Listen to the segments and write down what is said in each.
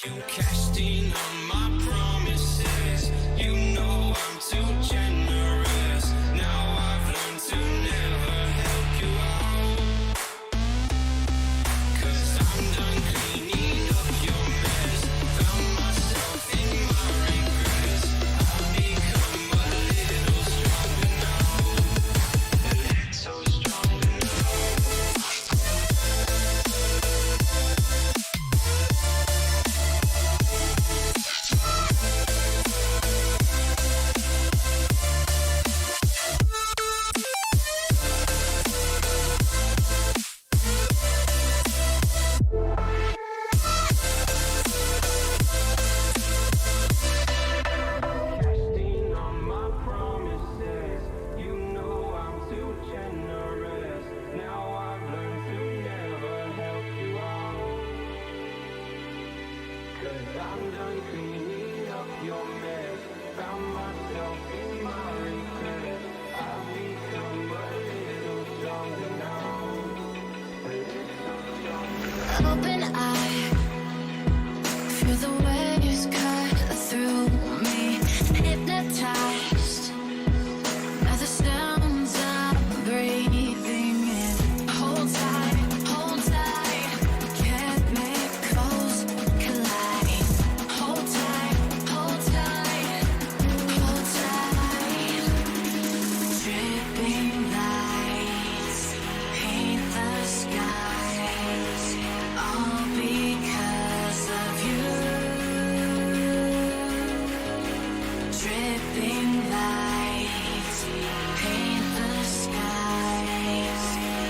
You cashed in on my promises. You know I'm too generous. Now I've learned to never help you out. 'Cause I'm done cleaning up your mess. Found myself in my regrets. I've become a little stronger now. A little stronger now. Casting on my promises. You know I'm too generous. Now I've learned to never help you out. 'Cause I'm done cleaning up your mess. Found myself in my regrets. I've become a little stronger now. A little stronger. Open eye, feel the waves cut through me. Hypnotized by the sounds I'm breathing in. Hold tight, chemicals collide. Hold tight, hold tight, hold tight. Dripping lights paint the skies, all because of you. Dripping lights paint the skies,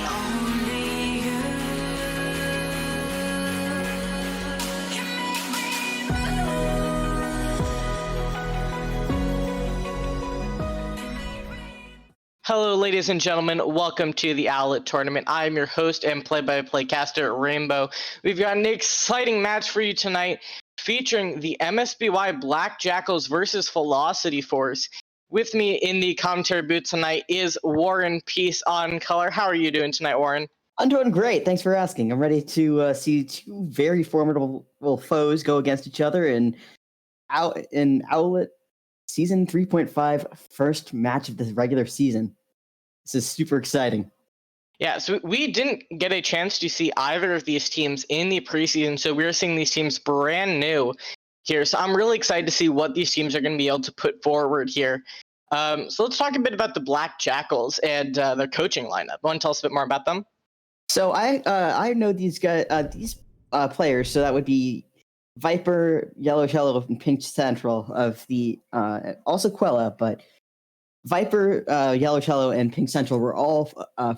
only you can make me Hello, ladies and gentlemen. Welcome to the Owlet tournament. I'm your host and play-by-play caster, Reignbow. We've got an exciting match for you tonight featuring the MSBY Black Jackals versus Velocity Force. With me in the commentary booth tonight is Warren Peace on color. How are you doing tonight, Warren? I'm doing great. Thanks for asking. I'm ready to see two very formidable foes go against each other in Owlet Season 3.5 first match of the regular season. This is super exciting. Yeah, so we didn't get a chance to see either of these teams in the preseason, so we're seeing these teams brand new here. So I'm really excited to see what these teams are going to be able to put forward here. So let's talk a bit about the Black Jackals and their coaching lineup. Want to tell us a bit more about them? So I know these guys, these players. So that would be Viper, Yellow Shallow, and Pink Central of the also Quella, but Viper, Yellow Shallow, and Pink Central were all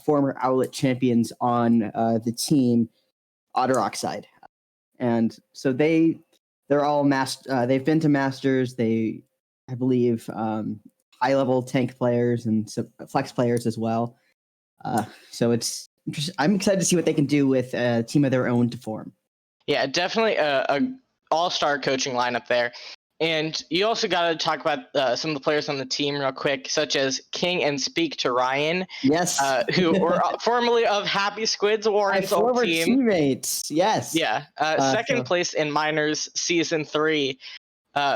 former Owlet champions on the team Otter Oxide, and so they're all they've been to Masters. They, I believe, high level tank players and flex players as well. So it's interesting. I'm excited to see what they can do with a team of their own to form. Yeah, definitely a all-star coaching lineup there. And you also got to talk about some of the players on the team real quick, such as King and Speak to Ryan. Yes. Who were formerly of Happy Squids, Warren's old former team. Teammates, yes. Yeah. Second place in Minors Season 3.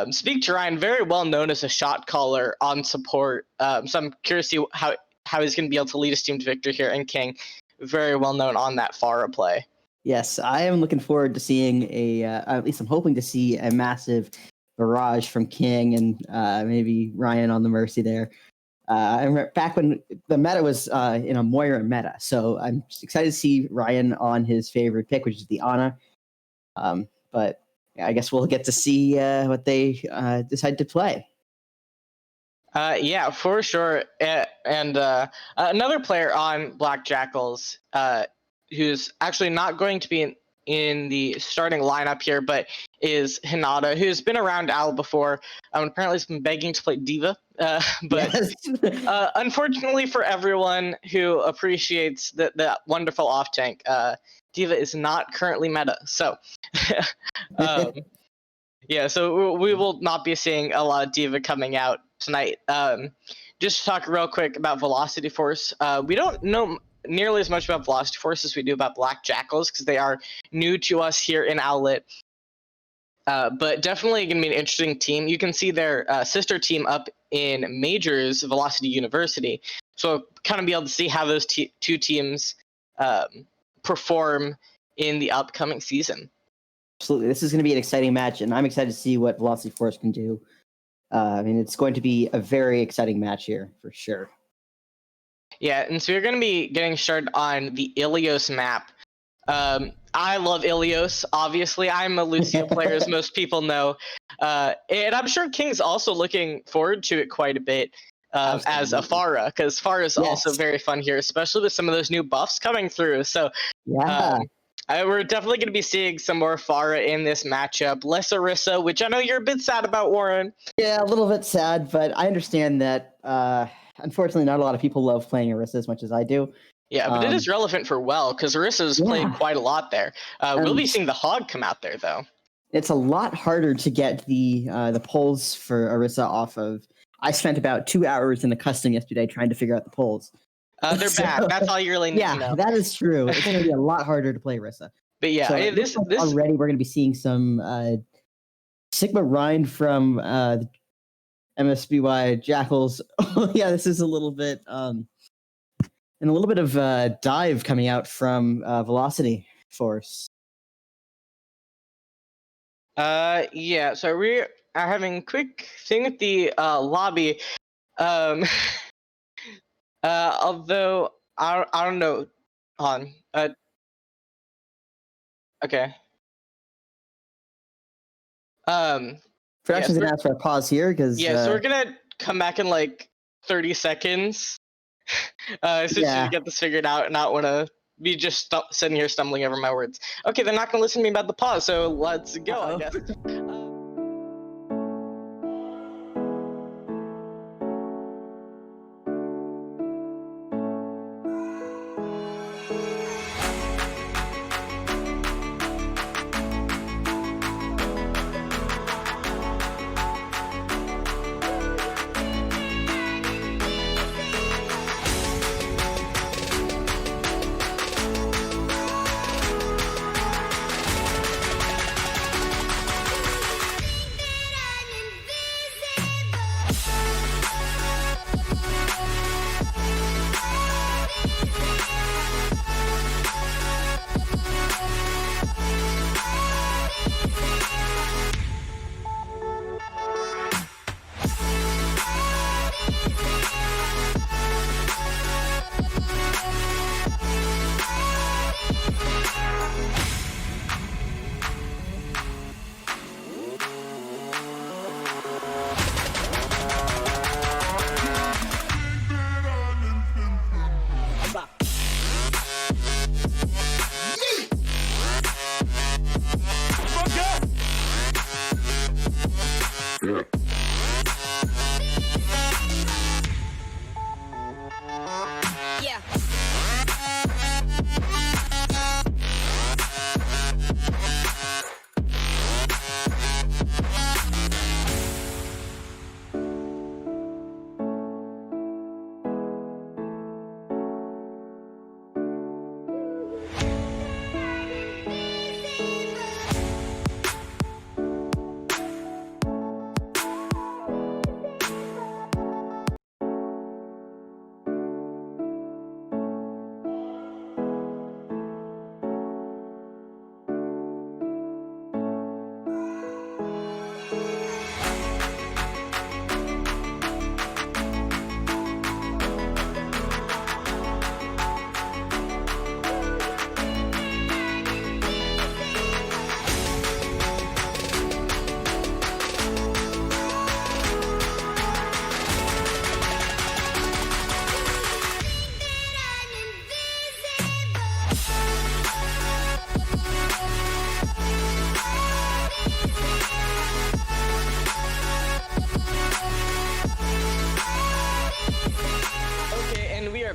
Speak to Ryan, very well known as a shot caller on support. So I'm curious to see how he's going to be able to lead his team to victory here. And King, very well known on that Pharah play. Yes, I am looking forward to seeing at least I'm hoping to see a massive barrage from King and maybe Ryan on the Mercy there. I remember back when the meta was in a Moira meta, so I'm just excited to see Ryan on his favorite pick, which is the Ana. But I guess we'll get to see what they decide to play. Yeah, for sure. And another player on Black Jackals, who's actually not going to be in the starting lineup here, but is Hinata, who's been around Owl before. Apparently has been begging to play Diva, but Yes. Unfortunately for everyone who appreciates that wonderful off tank, Diva is not currently meta. So, yeah, so we will not be seeing a lot of Diva coming out tonight. Just to talk real quick about Velocity Force, we don't know nearly as much about Velocity Force as we do about Black Jackals because they are new to us here in Owlet. But definitely going to be an interesting team. You can see their sister team up in Majors, Velocity University. So kind of be able to see how those two teams perform in the upcoming season. Absolutely. This is going to be an exciting match, and I'm excited to see what Velocity Force can do. I mean, it's going to be a very exciting match here for sure. Yeah, and so you're going to be getting started on the Ilios map. I love Ilios, obviously. I'm a Lucio player, as most people know. And I'm sure King's also looking forward to it quite a bit as a Absolutely. Pharah, because Pharah is also very fun here, especially with some of those new buffs coming through. So Yeah. we're definitely going to be seeing some more Pharah in this matchup. Less Orisa, which I know you're a bit sad about, Warren. Yeah, a little bit sad, but I understand that unfortunately not a lot of people love playing Orisa as much as I do. Yeah, but it is relevant for well, because Orisa's played quite a lot there. We'll be seeing the Hog come out there, though. It's a lot harder to get the polls for Orisa off of. I spent about 2 hours in the custom yesterday trying to figure out the polls. They're back. That's all you really need to know. Yeah, that is true. It's going to be a lot harder to play Orisa. But yeah, So this already we're going to be seeing some Sigma Rind from MSBY Jackals. Oh yeah, this is a little bit and a little bit of dive coming out from Velocity Force. Yeah, so we are having a quick thing with the lobby. Although I don't know. On okay. Production's gonna ask for a pause here because so we're gonna come back in like 30 seconds. So to get this figured out and not want to be just sitting here stumbling over my words. Okay, they're not gonna listen to me about the pause, so let's go. I guess.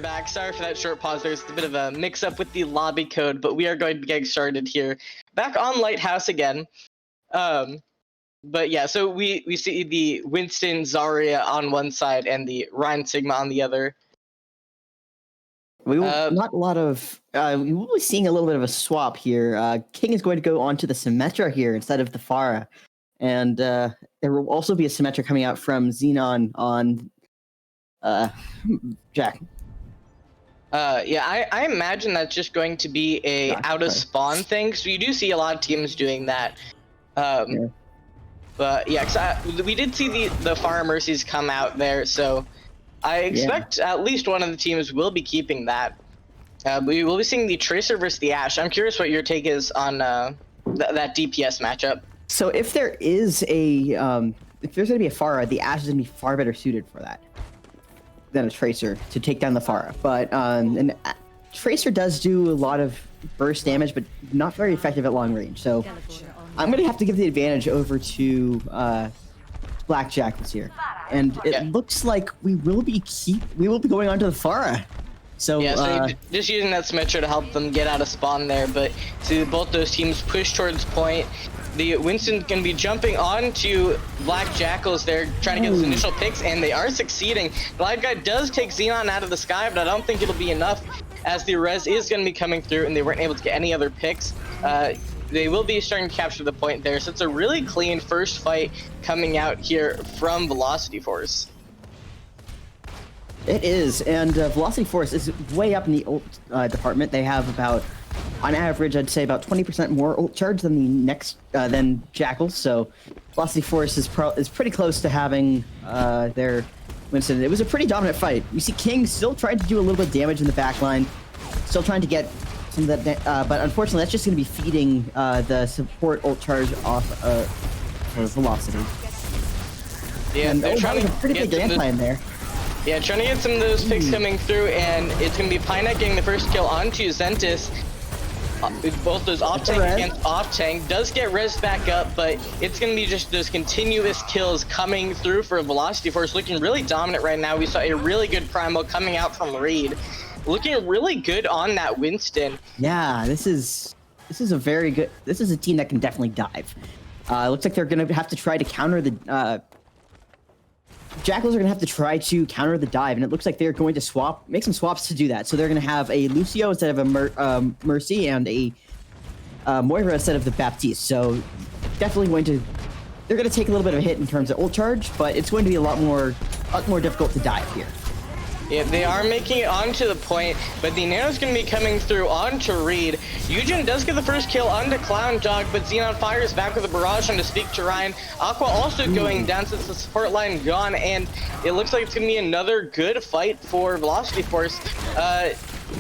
Back. Sorry for that short pause. There's a bit of a mix-up with the lobby code, but we are going to be getting started here. Back on Lighthouse again. But yeah, so we see the Winston Zarya on one side and the Ryan Sigma on the other. We will not a lot of. We will be seeing a little bit of a swap here. King is going to go on to the Symmetra here instead of the Pharah, and there will also be a Symmetra coming out from Xenon on Jack. Yeah, I imagine that's just going to be a out of spawn thing. So you do see a lot of teams doing that. But yeah, cause we did see the Pharah Mercies come out there, so I expect at least one of the teams will be keeping that. We will be seeing the Tracer versus the Ashe. I'm curious what your take is on that DPS matchup. So if there is a if there's going to be a Pharah, the Ashe is going to be far better suited for that than a Tracer to take down the Pharah. But and Tracer does do a lot of burst damage, but not very effective at long range. So I'm going to have to give the advantage over to Black Jackals here, and it looks like we will be going on to the Pharah. So yeah, so just using that Symmetra to help them get out of spawn there. But see both those teams push towards point. The Winston's gonna be jumping onto Black Jackals there, trying to get those initial picks, and they are succeeding. Black Guy does take Xenon out of the sky, but I don't think it'll be enough, as the res is gonna be coming through, and they weren't able to get any other picks. They will be starting to capture the point there, so it's a really clean first fight coming out here from Velocity Force. It is, and Velocity Force is way up in the ult department. They have about, on average, I'd say about 20% more ult charge than the next than Jackals. So Velocity Force is pretty close to having their Winston. It was a pretty dominant fight. You see King still trying to do a little bit of damage in the back line, still trying to get some of that, but unfortunately that's just going to be feeding the support ult charge off for Velocity. Yeah, and they're trying to a pretty big game plan there. Yeah, trying to get some of those picks coming through, and it's going to be Pinect getting the first kill onto Zentis. With both those off-tank against off-tank. Does get res back up, but it's going to be just those continuous kills coming through for Velocity Force. Looking really dominant right now. We saw a really good Primal coming out from Reed. Looking really good on that Winston. Yeah, this is a very good... This is a team that can definitely dive. It looks like they're going to have to try to counter the... Jackals are going to have to try to counter the dive, and it looks like they're going to make some swaps to do that. So they're going to have a Lucio instead of a Mercy, and a Moira instead of the Baptiste. So definitely they're going to take a little bit of a hit in terms of ult charge, but it's going to be a lot more difficult to dive here. Yeah, they are making it onto the point, but the Nano's going to be coming through onto Reed. Eugen does get the first kill onto Clown Dog, but Xenon fires back with a barrage on to speak to Ryan. Aqua also going down since the support line gone, and it looks like it's going to be another good fight for Velocity Force.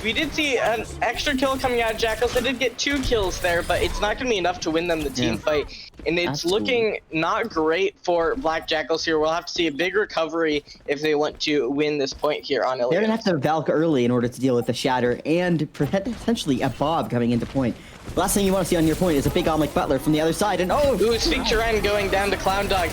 We did see an extra kill coming out of Jackals. They did get 2 kills there, but it's not going to be enough to win them the team fight. And it's looking not great for Black Jackals here. We'll have to see a big recovery if they want to win this point here on Ilios. They're going to have to Valk early in order to deal with the Shatter and potentially a Bob coming into point. The last thing you want to see on your point is a big Omelet Butler from the other side, and Ooh, Speak to Ryan going down to Clown Dog.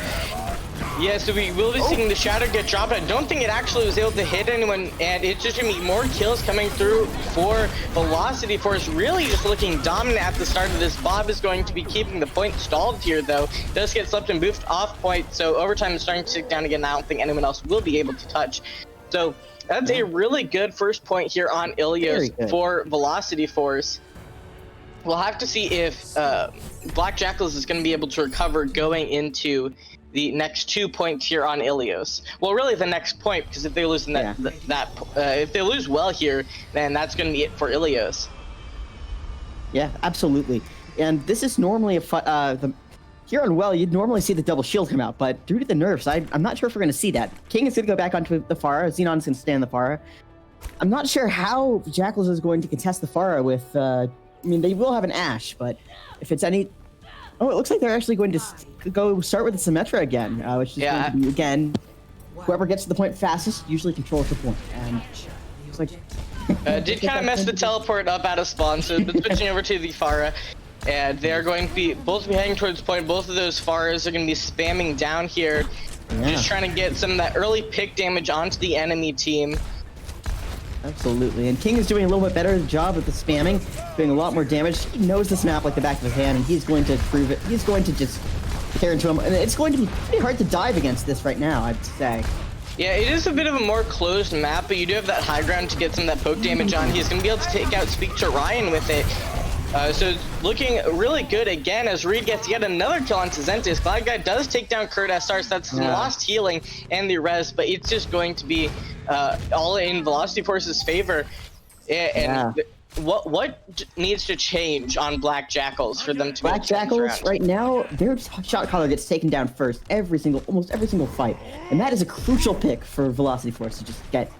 Yeah, so we will be seeing the Shatter get dropped. I don't think it actually was able to hit anyone, and it's just going to be more kills coming through for Velocity Force. Really just looking dominant at the start of this. Bob is going to be keeping the point stalled here, though. Does get slept and boofed off point, so overtime is starting to tick down again. I don't think anyone else will be able to touch. So that's a really good first point here on Ilios for Velocity Force. We'll have to see if Black Jackals is going to be able to recover going into the next 2 points here on Ilios. Well, really the next point, because if they lose if they lose well here, then that's going to be it for Ilios. Yeah, absolutely. And this is normally here on Well, you'd normally see the double shield come out, but due to the nerfs, I'm not sure if we're going to see that. King is going to go back onto the Pharah. Xenon's going to stand the Pharah. I'm not sure how Jackals is going to contest the Pharah with... I mean, they will have an Ashe, but if it's any... Oh, it looks like they're actually going to go start with the Symmetra again, which is going to be, again, whoever gets to the point fastest usually controls the point. And it's like... did kind of mess the teleport up out of spawn, so it's switching over to the Pharah. And they're going to be both heading towards point. Both of those Pharahs are going to be spamming down here. Just trying to get some of that early pick damage onto the enemy team. Absolutely, and King is doing a little bit better job with the spamming, doing a lot more damage. He knows this map like the back of his hand, and he's going to prove it. He's going to just tear into him, and it's going to be pretty hard to dive against this right now, I'd say. Yeah, it is a bit of a more closed map, but you do have that high ground to get some of that poke damage on. He's going to be able to take out Speak to Ryan with it. So it's looking really good again as Reed gets yet another kill onto Zentis. Glad Guy does take down Kurt SR, so that's lost healing and the res, but it's just going to be all in Velocity Force's favor. And what needs to change on Black Jackals for them to Black Jackals right now, their shot caller gets taken down first almost every single fight, and that is a crucial pick for Velocity Force to just get.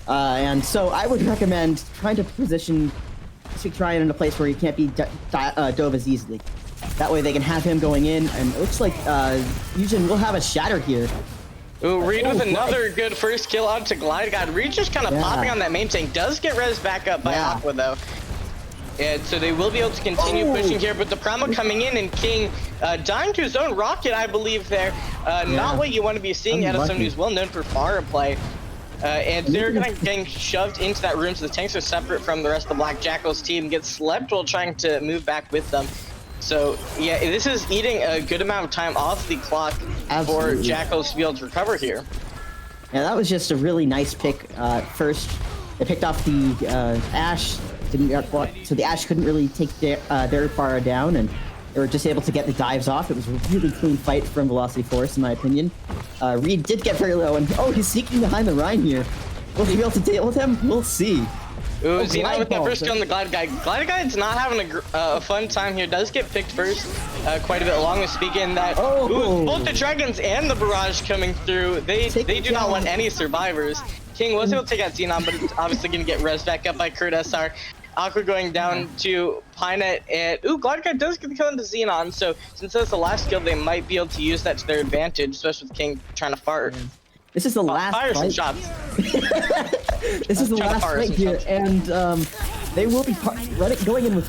And so I would recommend trying to position Speak Ryan in a place where he can't be dove as easily. That way they can have him going in, and it looks like Eugen will have a shatter here. Ooh, Reed with another good first kill onto Glide God. Reed just kind of popping on that main tank. Does get res back up by Aqua though. And so they will be able to continue pushing here, but the promo coming in and King dying to his own rocket, I believe there. Not what you want to be seeing out of someone who's well known for fire play. And they're getting shoved into that room, so the tanks are separate from the rest of the Black Jackals team. Gets slept while trying to move back with them. So yeah, this is eating a good amount of time off the clock for Jackals to be able to recover here. Yeah, that was just a really nice pick. First, they picked off the Ashe, so the Ashe couldn't really take their far down, and they were just able to get the dives off. It was a really clean fight from Velocity Force, in my opinion. Reed did get very low, and he's sneaking behind the Rhine here. Will he be able to deal with him? We'll see. Ooh, Xenon with that first kill on the Glide Guy. Glide Guy's not having a fun time here. Does get picked first quite a bit, along with speaking that both the Dragons and the Barrage coming through. They do not want any survivors. King was able to take out Xenon, but it's obviously going to get res back up by Kurt SR. Aqua going down to Pinet, and Glide Guy does get the kill into Xenon, so since that's the last kill, they might be able to use that to their advantage, especially with King trying to fart. This is the last fire fight. some shots. This is the last fight here, and they will be going in with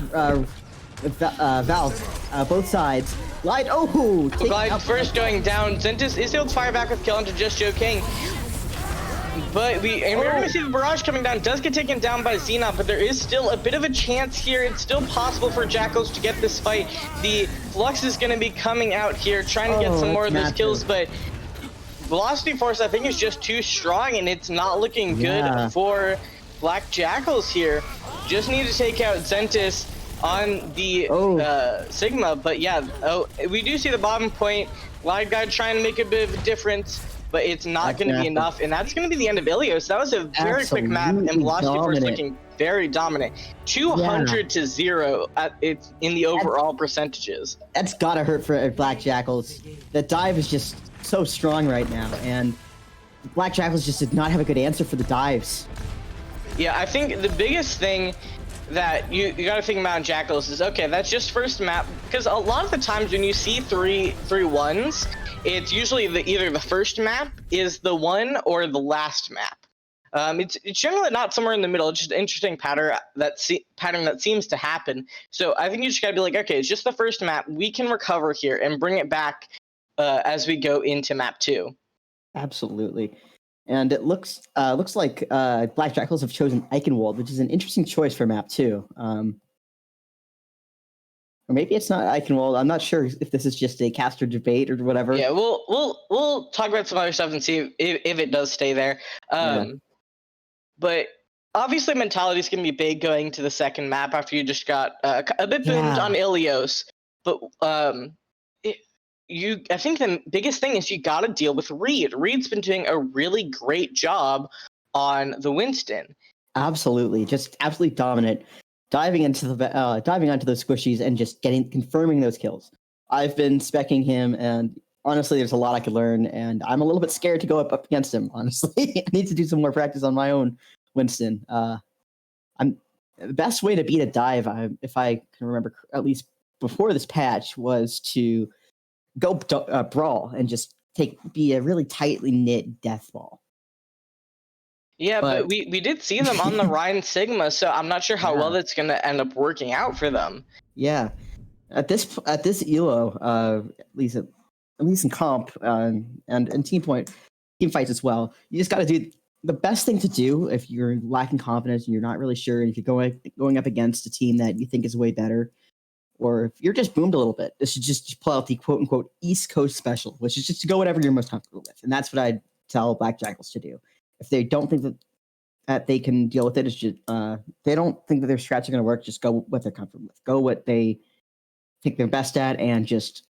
Valve, both sides. Glide, Glide first going down. Zentis is able to fire back with kill into Just Joe King. But we're going to see the Barrage coming down. Does get taken down by Xenon, but there is still a bit of a chance here. It's still possible for Jackals to get this fight. The Flux is going to be coming out here, trying to get some more of those kills, but Velocity Force, I think, is just too strong, and it's not looking good for Black Jackals here. Just need to take out Zentis on the Sigma, but we do see the bottom point. Glide Guy trying to make a bit of a difference, but it's not going to be enough, and that's going to be the end of Ilios. That was a very quick map, and Velocity Force looking very dominant. 200 to 0 in the overall percentages. That's gotta hurt for Black Jackals. The dive is just so strong right now, and Black Jackals just did not have a good answer for the dives. Yeah, I think the biggest thing that you got to think about in Jackals is, okay, that's just first map, because a lot of the times when you see three ones, it's usually either the first map is the one or the last map. It's generally not somewhere in the middle. It's just an interesting pattern that seems to happen. So I think you just gotta be like, okay, it's just the first map. We can recover here and bring it back as we go into map 2. Absolutely. And it looks like Black Jackals have chosen Eichenwald, which is an interesting choice for map 2. Or maybe it's not Eichenwald. I'm not sure if this is just a caster debate or whatever. Yeah, we'll talk about some other stuff and see if it does stay there. But obviously mentality is going to be big going to the second map after you just got a bit boomed on Ilios. But I think the biggest thing is you got to deal with Reed. Reed's been doing a really great job on the Winston. Absolutely, just absolutely dominant. Diving onto those squishies and just confirming those kills. I've been specking him, and honestly, there's a lot I could learn, and I'm a little bit scared to go up against him. Honestly, I need to do some more practice on my own Winston. The best way to beat a dive, if I can remember, at least before this patch, was to go brawl and just be a really tightly knit death ball. Yeah, but we did see them on the Rhine Sigma, so I'm not sure how well that's going to end up working out for them. Yeah, at this ELO, at least in comp and team fights as well, you just got to do the best thing to do if you're lacking confidence and you're not really sure, and if you're going up against a team that you think is way better, or if you're just boomed a little bit, this should just pull out the quote unquote East Coast special, which is just to go whatever you're most comfortable with, and that's what I tell Black Jackals to do. If they don't think that they can deal with it, it's just they don't think that their strats are going to work. Just go what they're comfortable with. Go what they think they're best at, and just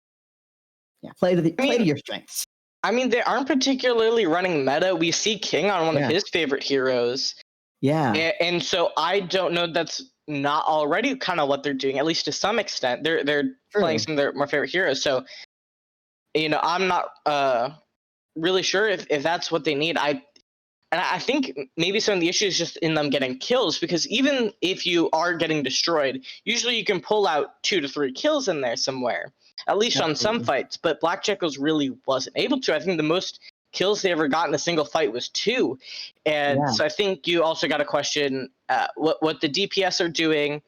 play to your strengths. I mean, they aren't particularly running meta. We see King on one of his favorite heroes. Yeah. And so I don't know that's not already kind of what they're doing, at least to some extent. They're playing some of their more favorite heroes. So, I'm not really sure if that's what they need. I think maybe some of the issue is just in them getting kills, because even if you are getting destroyed, usually you can pull out 2 to 3 kills in there somewhere, at least on some fights. But Black Jackals really wasn't able to. I think the most kills they ever got in a single fight was 2. And so I think you also got to question what the DPS are doing,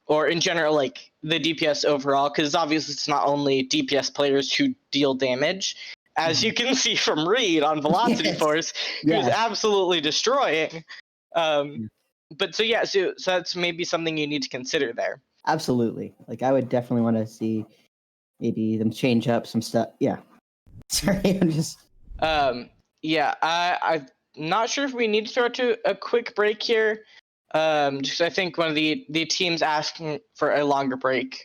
or in general, like the DPS overall, because obviously it's not only DPS players who deal damage. As you can see from Reed on Velocity Force, who's absolutely destroying. But so that's maybe something you need to consider there. Absolutely. Like, I would definitely want to see maybe them change up some stuff. Yeah. Sorry, I'm just. I'm not sure if we need to throw to a quick break here. Just I think one of the teams asking for a longer break.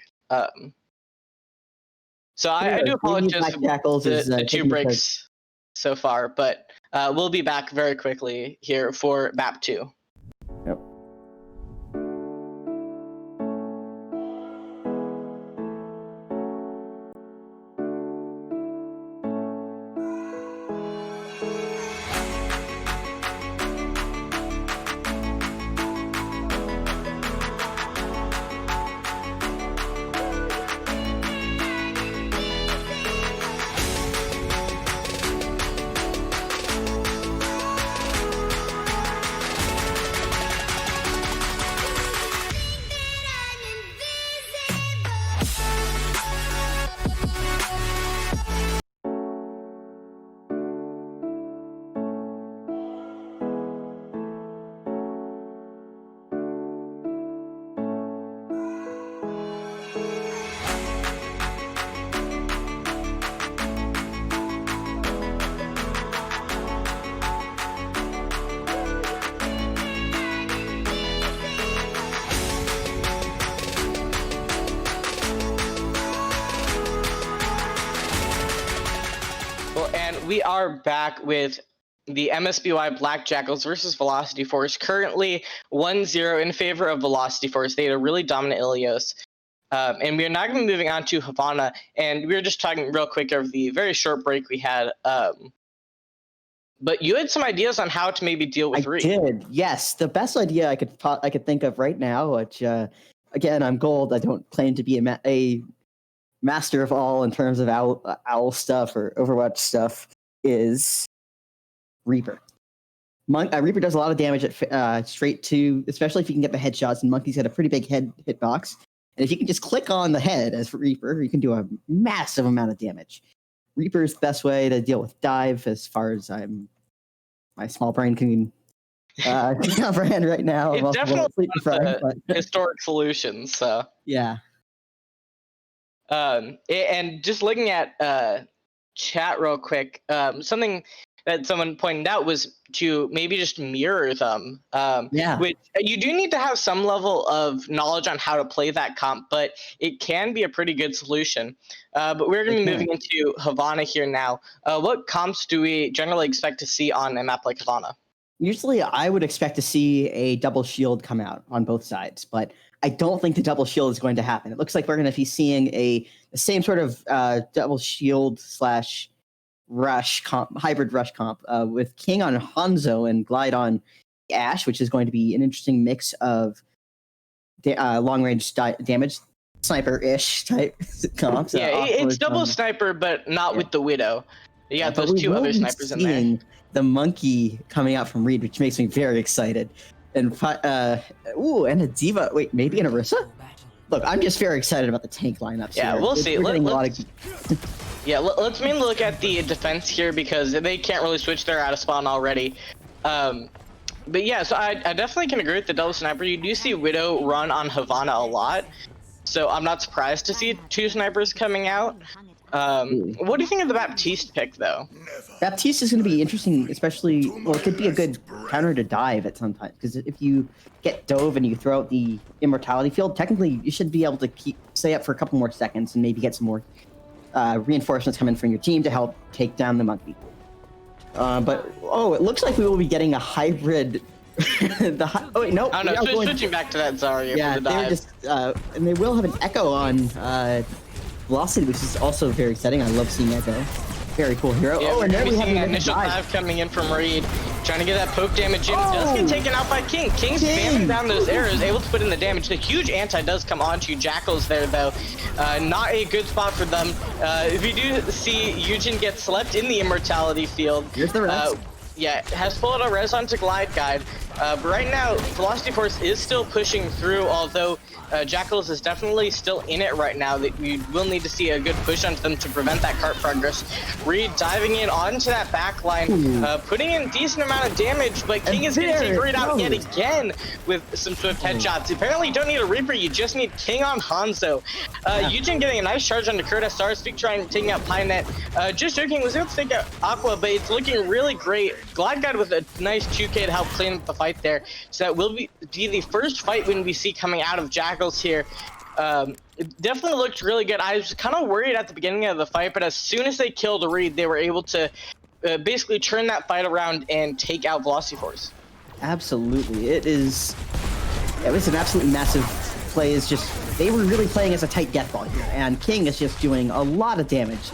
So I do apologize for the 2 breaks so far, but we'll be back very quickly here for map 2. Yep. We are back with the MSBY Black Jackals versus Velocity Force. Currently 1-0 in favor of Velocity Force. They had a really dominant Ilios. And we are now going to be moving on to Havana. And we were just talking real quick of the very short break we had. But you had some ideas on how to maybe deal with Reed. I did, yes. The best idea I could think of right now, which, again, I'm gold. I don't claim to be a master of all in terms of owl stuff or Overwatch stuff, is Reaper. Reaper does a lot of damage at straight to, especially if you can get the headshots, and Monkey's got a pretty big hitbox. And if you can just click on the head as Reaper, you can do a massive amount of damage. Reaper's the best way to deal with dive, as far as my small brain can comprehend right now. It's definitely historic solutions. So yeah. And just looking at chat real quick, something that someone pointed out was to maybe just mirror them. Which you do need to have some level of knowledge on how to play that comp, but it can be a pretty good solution. But we're going to be moving into Havana here now. What comps do we generally expect to see on a map like Havana? Usually I would expect to see a double shield come out on both sides, but I don't think the double shield is going to happen. It looks like we're going to be seeing the same sort of double shield / rush comp, hybrid rush comp, with King on Hanzo and Glide on Ash, which is going to be an interesting mix of long range damage, sniper-ish type comps. It's double sniper, but not with the Widow. You got those 2 other snipers in there. The monkey coming out from Reed, which makes me very excited. And and a Diva. Wait, maybe an Orisa? Look, I'm just very excited about the tank lineups. Yeah, here. We'll see. Let's mainly look at the defense here, because they can't really switch their out of spawn already. But yeah, so I definitely can agree with the double sniper. You do see Widow run on Havana a lot, so I'm not surprised to see 2 snipers coming out. What do you think of the Baptiste pick, though? Baptiste is going to be interesting, especially, well, it could be a good counter to dive at some time, because if you get dove and you throw out the immortality field, technically you should be able to stay up for a couple more seconds and maybe get some more reinforcements coming from your team to help take down the monkey. But it looks like we will be getting a hybrid. Oh wait, no. Oh no, switching back to that Zarya Yeah, for the dive. they're just, and they will have an echo on Velocity, which is also very exciting. I love seeing echo. Very cool hero. Yeah, And we're there we have seeing that an initial dive. dive coming in from Reed, trying to get that poke damage in. Does get taken out by King. King King! spamming down those arrows, able to put in the damage. The huge anti does come onto Jackals there, though. Not a good spot for them. If you do see Eugen get slept in the immortality field. Here's the res. Yeah, has pulled a res onto Glide Guide. But right now, Velocity Force is still pushing through, although Jackals is definitely still in it right now. That we will need to see a good push onto them to prevent that cart progress. Reed diving in onto that back line, putting in a decent amount of damage, but King is going to take Reed out yet again with some swift headshots. Apparently, you don't need a Reaper, you just need King on Hanzo. Eugen getting a nice charge onto Curtis, Starspeak trying taking out Pinet. Just joking, was able to take out Aqua, but it's looking really great. Glide Guide with a nice 2K to help clean up the fight there. So that will be the first fight win we see coming out of Jackals here. It definitely looked really good. I was kind of worried at the beginning of the fight, but as soon as they killed Reed, they were able to basically turn that fight around and take out Velocity Force. Absolutely. It was an absolutely massive play. It's just, they were really playing as a tight death ball here, and King is just doing a lot of damage.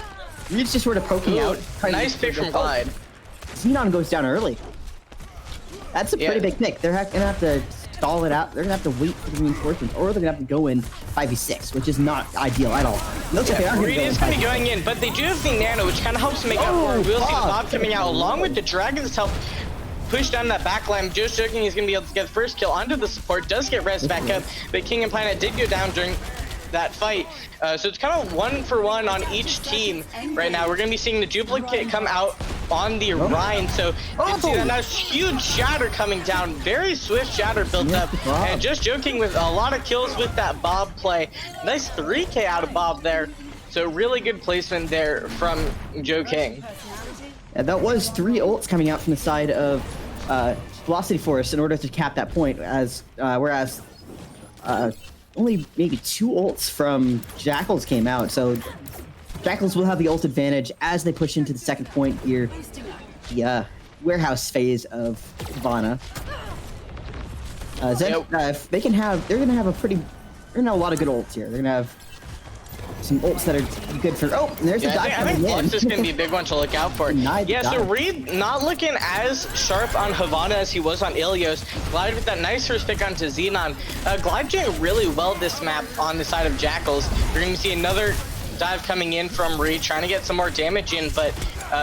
Reed's just sort of poking out. Nice pick from Glide. Xenon goes down early. That's a pretty big pick. They're gonna have to stall it out. They're gonna have to wait for the reinforcements, or they're gonna have to go in 5v6, which is not ideal at all. Looks like they are Reed is gonna be going in, but they do have the nano, which kind of helps make up for it. We'll see Bob coming out along with the Dragons help push down that back line. Just joking, he's gonna be able to get the first kill onto the support. Does get res back up, but King and Pinet did go down during that fight. So it's kind of 1-for-1 on each team right now. We're gonna be seeing the duplicate come out on the Rhine. So you can see that nice huge shatter coming down. Very swift shatter built up. And just joking, with a lot of kills with that Bob play. Nice 3K out of Bob there. So really good placement there from Joe King. And that was 3 ults coming out from the side of Velocity Force in order to cap that point, whereas only maybe 2 ults from Jackals came out. So Jackals will have the ult advantage as they push into the second point here, the warehouse phase of Vana. They're gonna have a lot of good ults here. They're gonna have some ults that are good for. Oh, and there's a dive I think coming in. Flux is going to be a big one to look out for. Nice Yeah, so dive. Reed not looking as sharp on Havana as he was on Ilios. Glide with that nice first pick onto Xenon. Glide doing really well this map on the side of Jackals. We're going to see another dive coming in from Reed, trying to get some more damage in, but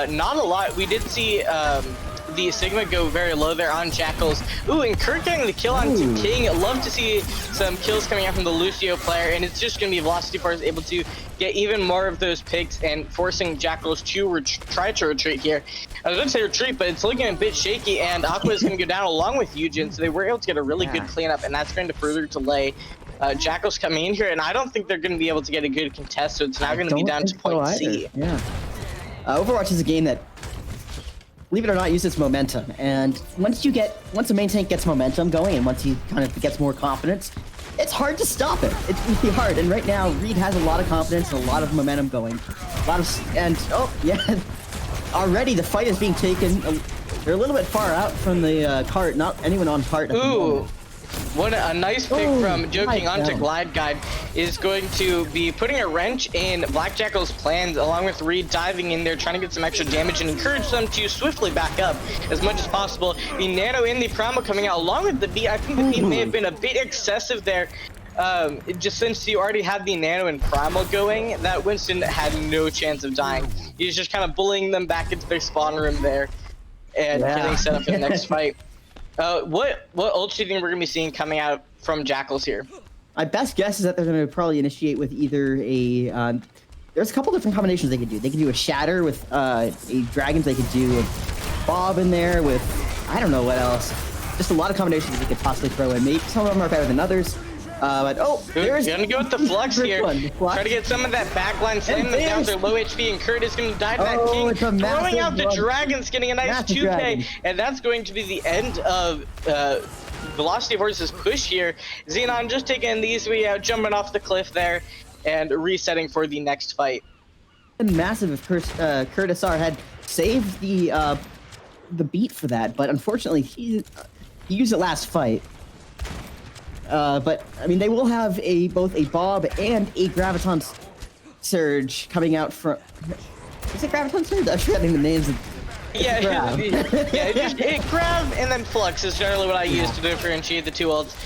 not a lot. We did see the Sigma go very low there on Jackals. Ooh, and Kurt getting the kill on King. Love to see some kills coming out from the Lucio player, and it's just going to be Velocity Force able to get even more of those picks and forcing Jackals to try to retreat here. I was going to say retreat, but it's looking a bit shaky, and Aqua is going to go down along with Eugen, so they were able to get a really good cleanup, and that's going to further delay Jackals coming in here, and I don't think they're going to be able to get a good contest, so it's now going to be down to point C. Yeah. Overwatch is a game that, believe it or not, uses momentum, and once a main tank gets momentum going, and once he kind of gets more confidence, it's hard to stop it. It's really hard, and right now Reed has a lot of confidence and a lot of momentum going. Already the fight is being taken. They're a little bit far out from the cart. Not anyone on cart. Ooh. What a nice pick from Joking onto Glide Guide is going to be putting a wrench in Black Jackal's plans, along with Reed diving in there, trying to get some extra damage and encourage them to swiftly back up as much as possible. The nano in the promo coming out along with the beat. I think the beat may have been a bit excessive there. Just since you already had the nano and primal going, that Winston had no chance of dying. He was just kind of bullying them back into their spawn room there and getting set up for the next fight. What ult do you think we're gonna be seeing coming out from Jackals here? My best guess is that they're gonna probably initiate with either a. There's a couple different combinations they could do. They could do a shatter with a dragons. They could do a Bob in there with I don't know what else. Just a lot of combinations they could possibly throw in. Maybe some of them are better than others. But there's gonna go with the flux first here. one, the flux. Try to get some of that backline, slam them down. They're low HP, and Kurt is gonna die to that Oh, king. it's a Throwing massive out the one. dragons, getting a nice Massive 2K, dragon. and that's going to be the end of Velocity Force's push here. Xenon just taking the easy way out, jumping off the cliff there, and resetting for the next fight. Massive if Curtis R had saved the beat for that, but unfortunately he used it last fight. But I mean, they will have both a Bob and a Graviton Surge coming out from. Is it Graviton Surge? I'm forgetting the names of. Yeah, Grab. grab and then flux is generally what I use to differentiate the two ults.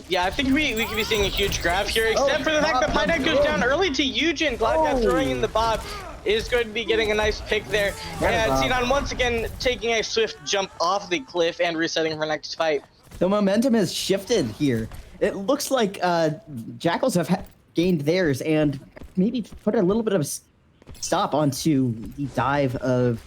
Yeah, I think we could be seeing a huge grab here, except for the fact that Pydet goes down early to Eugen. Glad throwing in the Bob is going to be getting a nice pick there. And Xenon once again taking a swift jump off the cliff and resetting for next fight. The momentum has shifted here. It looks like Jackals have gained theirs and maybe put a little bit of a stop onto the dive of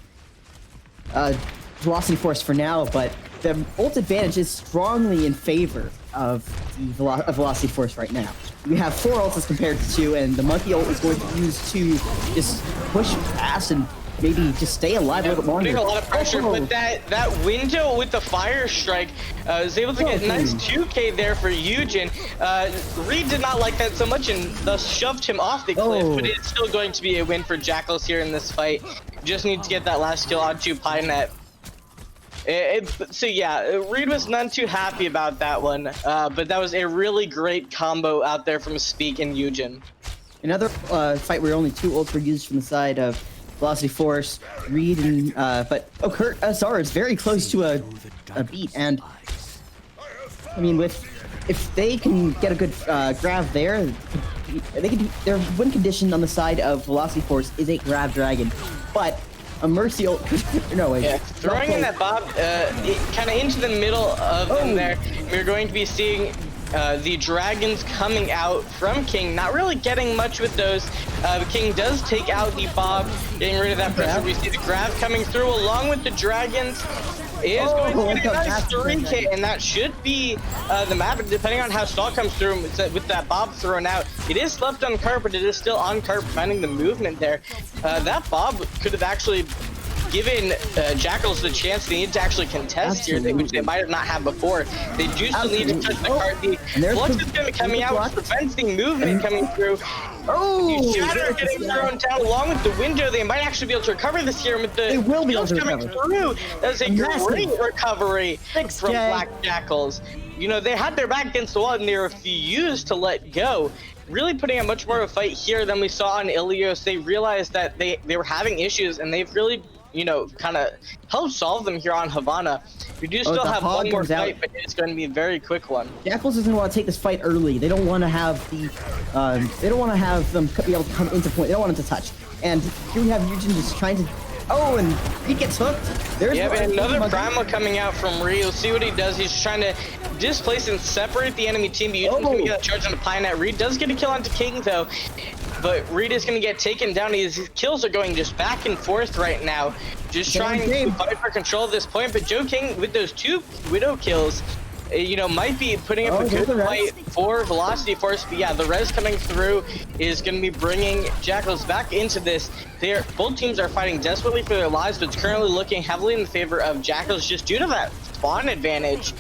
Velocity Force for now, but the ult advantage is strongly in favor of the Velocity Force right now. We have 4 ults as compared to 2, and the Monkey ult is going to use to just push past and maybe just stay alive a little bit longer. Putting a lot of pressure, but that window with the fire strike was able to get a nice 2K there for Eugen. Reed did not like that so much and thus shoved him off the cliff, but it's still going to be a win for Jackals here in this fight. Just need to get that last kill onto Pydet. So yeah, Reed was none too happy about that one, but that was a really great combo out there from Speak and Eugen. Another fight where only 2 ults were used from the side of Velocity Force, Reed, and but Kurt SR is very close to a beat, and I mean, if they can get a good grab there, they can. Their win condition on the side of Velocity Force is a grab dragon, but a Mercy ult. No way. Yeah, throwing in that Bob kind of into the middle of them there. We're going to be seeing the dragons coming out from King, not really getting much with those. King does take out the Bob, getting rid of that pressure. We see the grab coming through along with the dragons. Is going to get a nice 3K, and that should be the map, depending on how Stall comes through with that Bob thrown out. It is left on cart, but it is still on cart, finding the movement there. That Bob could have actually given Jackals the chance they need to actually contest here, which they might have not had before. They do still need to touch the cart. The flux is going to be coming out, which prevents the movement coming through. The Shatter getting thrown down along with the window. They might actually be able to recover this here with the skills coming through. That's a great recovery from Black Jackals. You know, they had their back against the wall and they refused to let go. Really putting a much more of a fight here than we saw on Ilios. They realized that they were having issues, and they've really, you know, kind of helped solve them here on Havana. We do still have one more fight, but it's going to be a very quick one. Jackals doesn't want to take this fight early. They don't want to have the, they don't want to have them be able to come into point. They don't want them to touch. And here we have Eugen just trying to, and he gets hooked. There's another Primal coming out from Ree. You'll see what he does. He's trying to displace and separate the enemy team. Eugen's going to get a charge on the Pydet. Reed does get a kill onto King, though. But Reed is going to get taken down. His kills are going just back and forth right now. Just trying to fight for control at this point. But Joe King, with those 2 Widow kills, you know, might be putting up a good fight for Velocity Force. But yeah, the res coming through is going to be bringing Jackals back into this. Both teams are fighting desperately for their lives, but it's currently looking heavily in the favor of Jackals just due to that spawn advantage.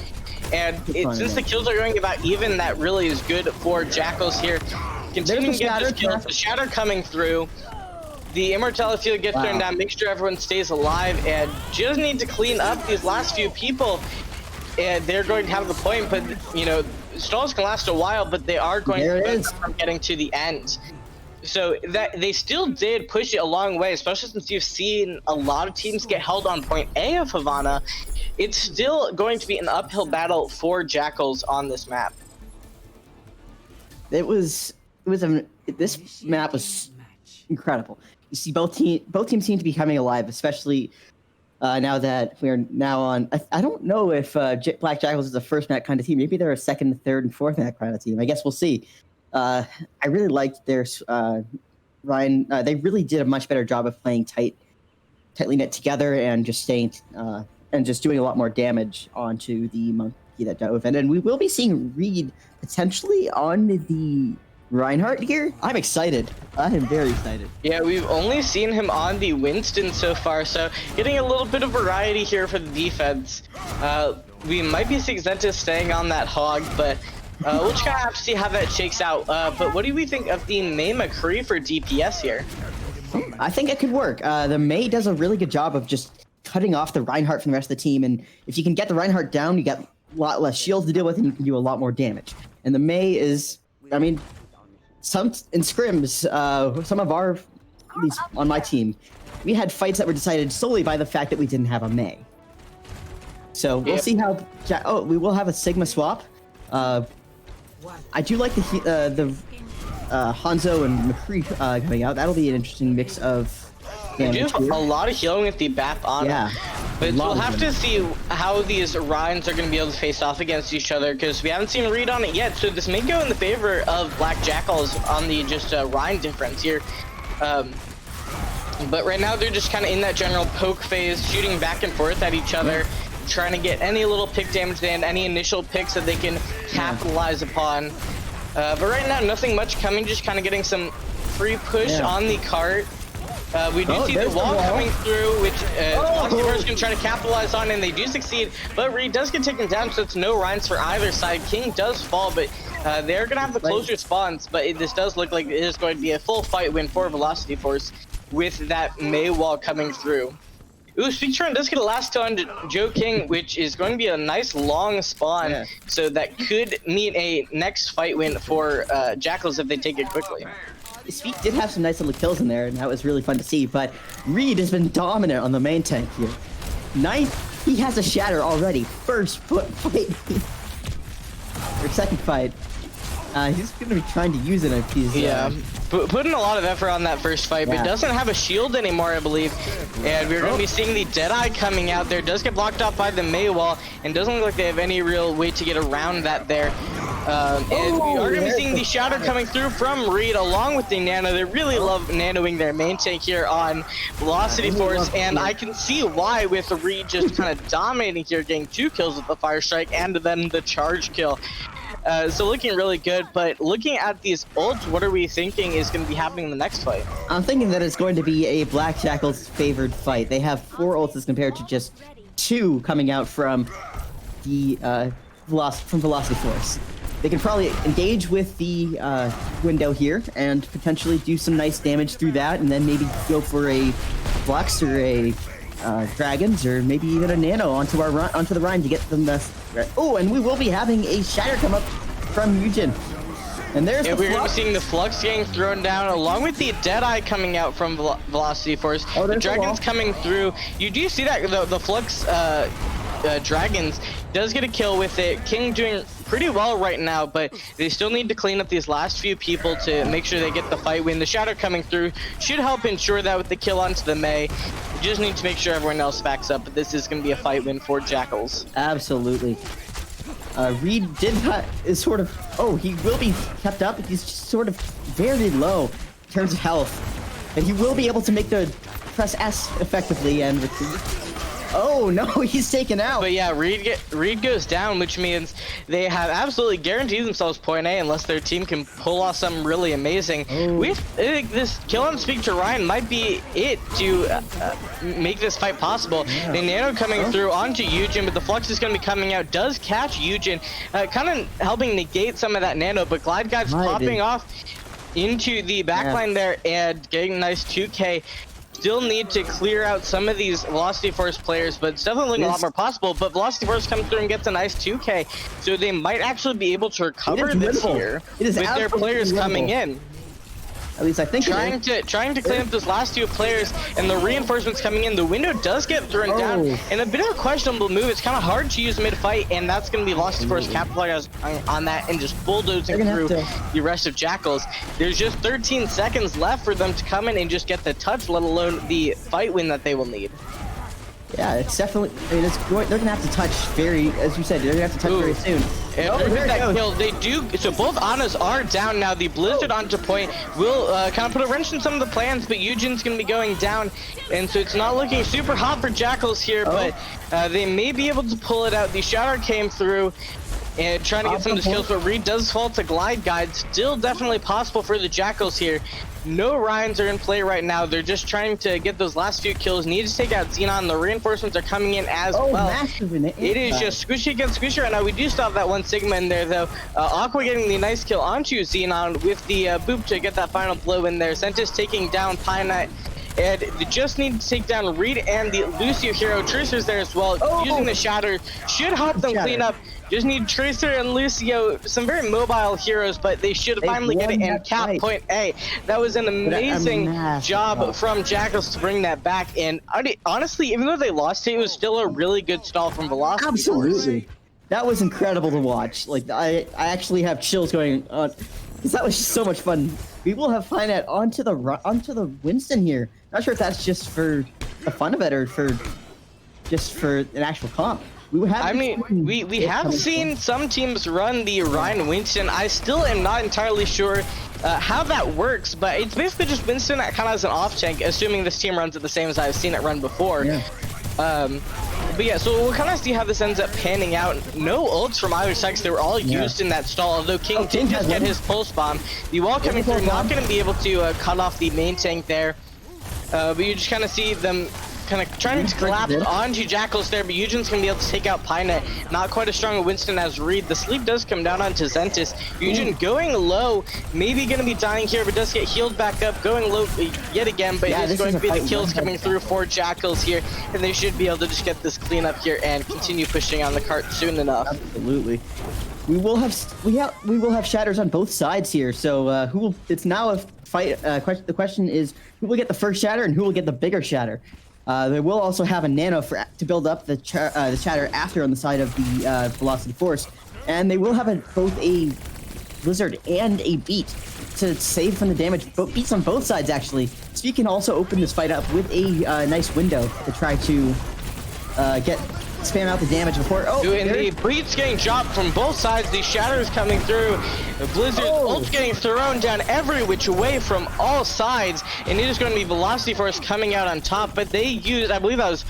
And since the kills are going about even, that really is good for Jackals here. Continuing to get this kill, the Shatter coming through. The Immortality field gets turned down, make sure everyone stays alive, and just need to clean up these last few people. And they're going to have the point, but you know, stalls can last a while, but they are going to prevent them from getting to the end. So that they still did push it a long way, especially since you've seen a lot of teams get held on point A of Havana. It's still going to be an uphill battle for Jackals on this map. This map was incredible. You see both teams seem to be coming alive, especially now that we're now on. I don't know if Black Jackals is a first map kind of team. Maybe they're a second, third, and fourth map kind of team. I guess we'll see. I really liked their Ryan. They really did a much better job of playing tightly knit together and just staying and just doing a lot more damage onto the that dove in, and we will be seeing Reed potentially on the Reinhardt here. I'm excited. I am very excited. Yeah, we've only seen him on the Winston so far, so getting a little bit of variety here for the defense. We might be seeing Zentis staying on that hog, but we'll just kind of have to see how that shakes out. But what do we think of the May McCree for DPS here? I think it could work. The May does a really good job of just cutting off the Reinhardt from the rest of the team, and if you can get the Reinhardt down, you get a lot less shields to deal with, and you can do a lot more damage. And the May is, I mean, some in scrims, some of our, at least on my team, we had fights that were decided solely by the fact that we didn't have a May. So we'll see how. We will have a Sigma swap. I do like the Hanzo and McCree coming out. That'll be an interesting mix of We do damage have here. a lot of healing with the BAP on. Yeah. But A lot we'll of have them. to see how these Ryans are going to be able to face off against each other, because we haven't seen Reed on it yet. So this may go in the favor of Black Jackals on the just Ryan difference here. But right now they're just kind of in that general poke phase, shooting back and forth at each other, trying to get any little pick damage and any initial picks that they can capitalize upon. But right now, nothing much coming, just kind of getting some free push on the cart. We do see the there's the wall wall. coming through, which Foxyverse can try to capitalize on, and they do succeed. But Reed does get taken down, so it's no Ryans for either side. King does fall, but they're going to have the closer spawns. But this does look like it is going to be a full fight win for Velocity Force with that May wall coming through. Ooh, Speedtron does get a last kill on Joe King, which is going to be a nice long spawn. Yeah. So that could mean a next fight win for Jackals if they take it quickly. Speed did have some nice little kills in there, and that was really fun to see, but Reed has been dominant on the main tank here. Ninth, he has a shatter already. First fight. Or second fight. He's going to be trying to use it if he's... Putting a lot of effort on that first fight, but doesn't have a shield anymore, I believe. And we're going to be seeing the Deadeye coming out there. Does get blocked off by the May wall, and doesn't look like they have any real way to get around that there. And we are going to be seeing the Shatter coming through from Reed along with the Nano. They really love nanoing their main tank here on Velocity Force, and I can see why with Reed just kind of dominating here, getting 2 kills with the Fire Strike and then the charge kill. So looking really good, but looking at these ults, what are we thinking is going to be happening in the next fight? I'm thinking that it's going to be a Black Jackals favored fight. They have 4 ults as compared to just 2 coming out from the Velocity Force. They can probably engage with the window here and potentially do some nice damage through that, and then maybe go for a Flux or a Dragons, or maybe even a Nano onto the Rhine to get them the... Oh, and we will be having a Shatter come up from Eugen. And there's the we're going to be Flux. seeing the Flux getting thrown down, along with the Deadeye coming out from Velocity Force. Oh, The there's the Dragons wall. coming through. You do see that the Flux Dragons does get a kill with it. King doing pretty well right now, but they still need to clean up these last few people to make sure they get the fight win. The Shadow coming through should help ensure that with the kill onto the May. You just need to make sure everyone else backs up, but this is going to be a fight win for Jackals. Absolutely. Reed is sort of... Oh, he will be kept up. He's just sort of very low in terms of health. And he will be able to make the press S effectively and retreat. Oh, no, he's taken out. But yeah, Reed goes down, which means they have absolutely guaranteed themselves point A unless their team can pull off something really amazing. I think this kill on Speak to Ryan might be it to make this fight possible. The Nano coming through onto Eugen, but the Flux is going to be coming out, does catch Eugen, kind of helping negate some of that Nano, but Glide Guide's popping off into the backline there and getting a nice 2K. Still need to clear out some of these Velocity Force players, but it's definitely looking a lot more possible. But Velocity Force comes through and gets a nice 2K, so they might actually be able to recover this here with their players coming in. At least I think Trying to clean up those last 2 players, and the reinforcements coming in. The window does get thrown down, and a bit of a questionable move. It's kind of hard to use mid-fight, and that's going to be Velocity Force capitalizing on that and just bulldozing through the rest of Jackals. There's just 13 seconds left for them to come in and just get the touch, let alone the fight win that they will need. Yeah, it's definitely... I mean, they're going to have to touch as you said, they're going to have to touch very soon. And Oh, with there it that goes. kill, they do. So both Annas are down now. The Blizzard onto point will kind of put a wrench in some of the plans, but Eugen's going to be going down. And so it's not looking super hot for Jackals here, but they may be able to pull it out. The Shatter came through and trying to get some of the kills, but Reed does fall to Glide Guide. Still definitely possible for the Jackals here. No Ryans are in play right now. They're just trying to get those last few kills. Need to take out Xenon. The reinforcements are coming in as well. Massive in It is just squishy against squishy right now. We do still have that one Sigma in there though. Aqua getting the nice kill onto Xenon with the boop to get that final blow in there. Sentis taking down Pinite. And they just need to take down Reed and the Lucio hero. Tracer's there as well. Using the Shatter should help them clean up. Just need Tracer and Lucio, some very mobile heroes, but they should finally get it and cap point A. That was an amazing job from Jackals to bring that back. And honestly, even though they lost it, it was still a really good stall from Velocity. Absolutely. That was incredible to watch. Like, I actually have chills going on. Because that was just so much fun. We will have Finite onto the Winston here. Not sure if that's just for the fun of it or just for an actual comp. We have seen some teams run the Ryan Winston. I still am not entirely sure how that works, but it's basically just Winston that kind of has an off tank, assuming this team runs it the same as I've seen it run before. Yeah. But yeah, so we'll kind of see how this ends up panning out. No ults from either side, they were all used in that stall, although King did just get his pulse bomb. The wall coming through, not going to be able to cut off the main tank there. But you just kind of see them kind of trying to collapse onto Jackals there, but Eugen's going to be able to take out Pinite. Not quite as strong a Winston as Reed. The sleep does come down onto Zentis. Eugen going low, maybe going to be dying here, but does get healed back up, going low yet again, but it's going to be the kills coming through for Jackals here, and they should be able to just get this clean up here and continue pushing on the cart soon enough. Absolutely. We will have shatters on both sides here, so who will? It's now a fight. The question is who will get the first shatter and who will get the bigger shatter. They will also have a nano to build up the shatter after on the side of the Velocity Force, and they will have both a Blizzard and a beat to save from the damage. Beats on both sides actually, so you can also open this fight up with a nice window to try to spam out the damage before. And the beats getting dropped from both sides. The shatters coming through. The Blizzard's ult getting thrown down every which way from all sides, and it is going to be Velocity Force coming out on top. But they used, I believe that was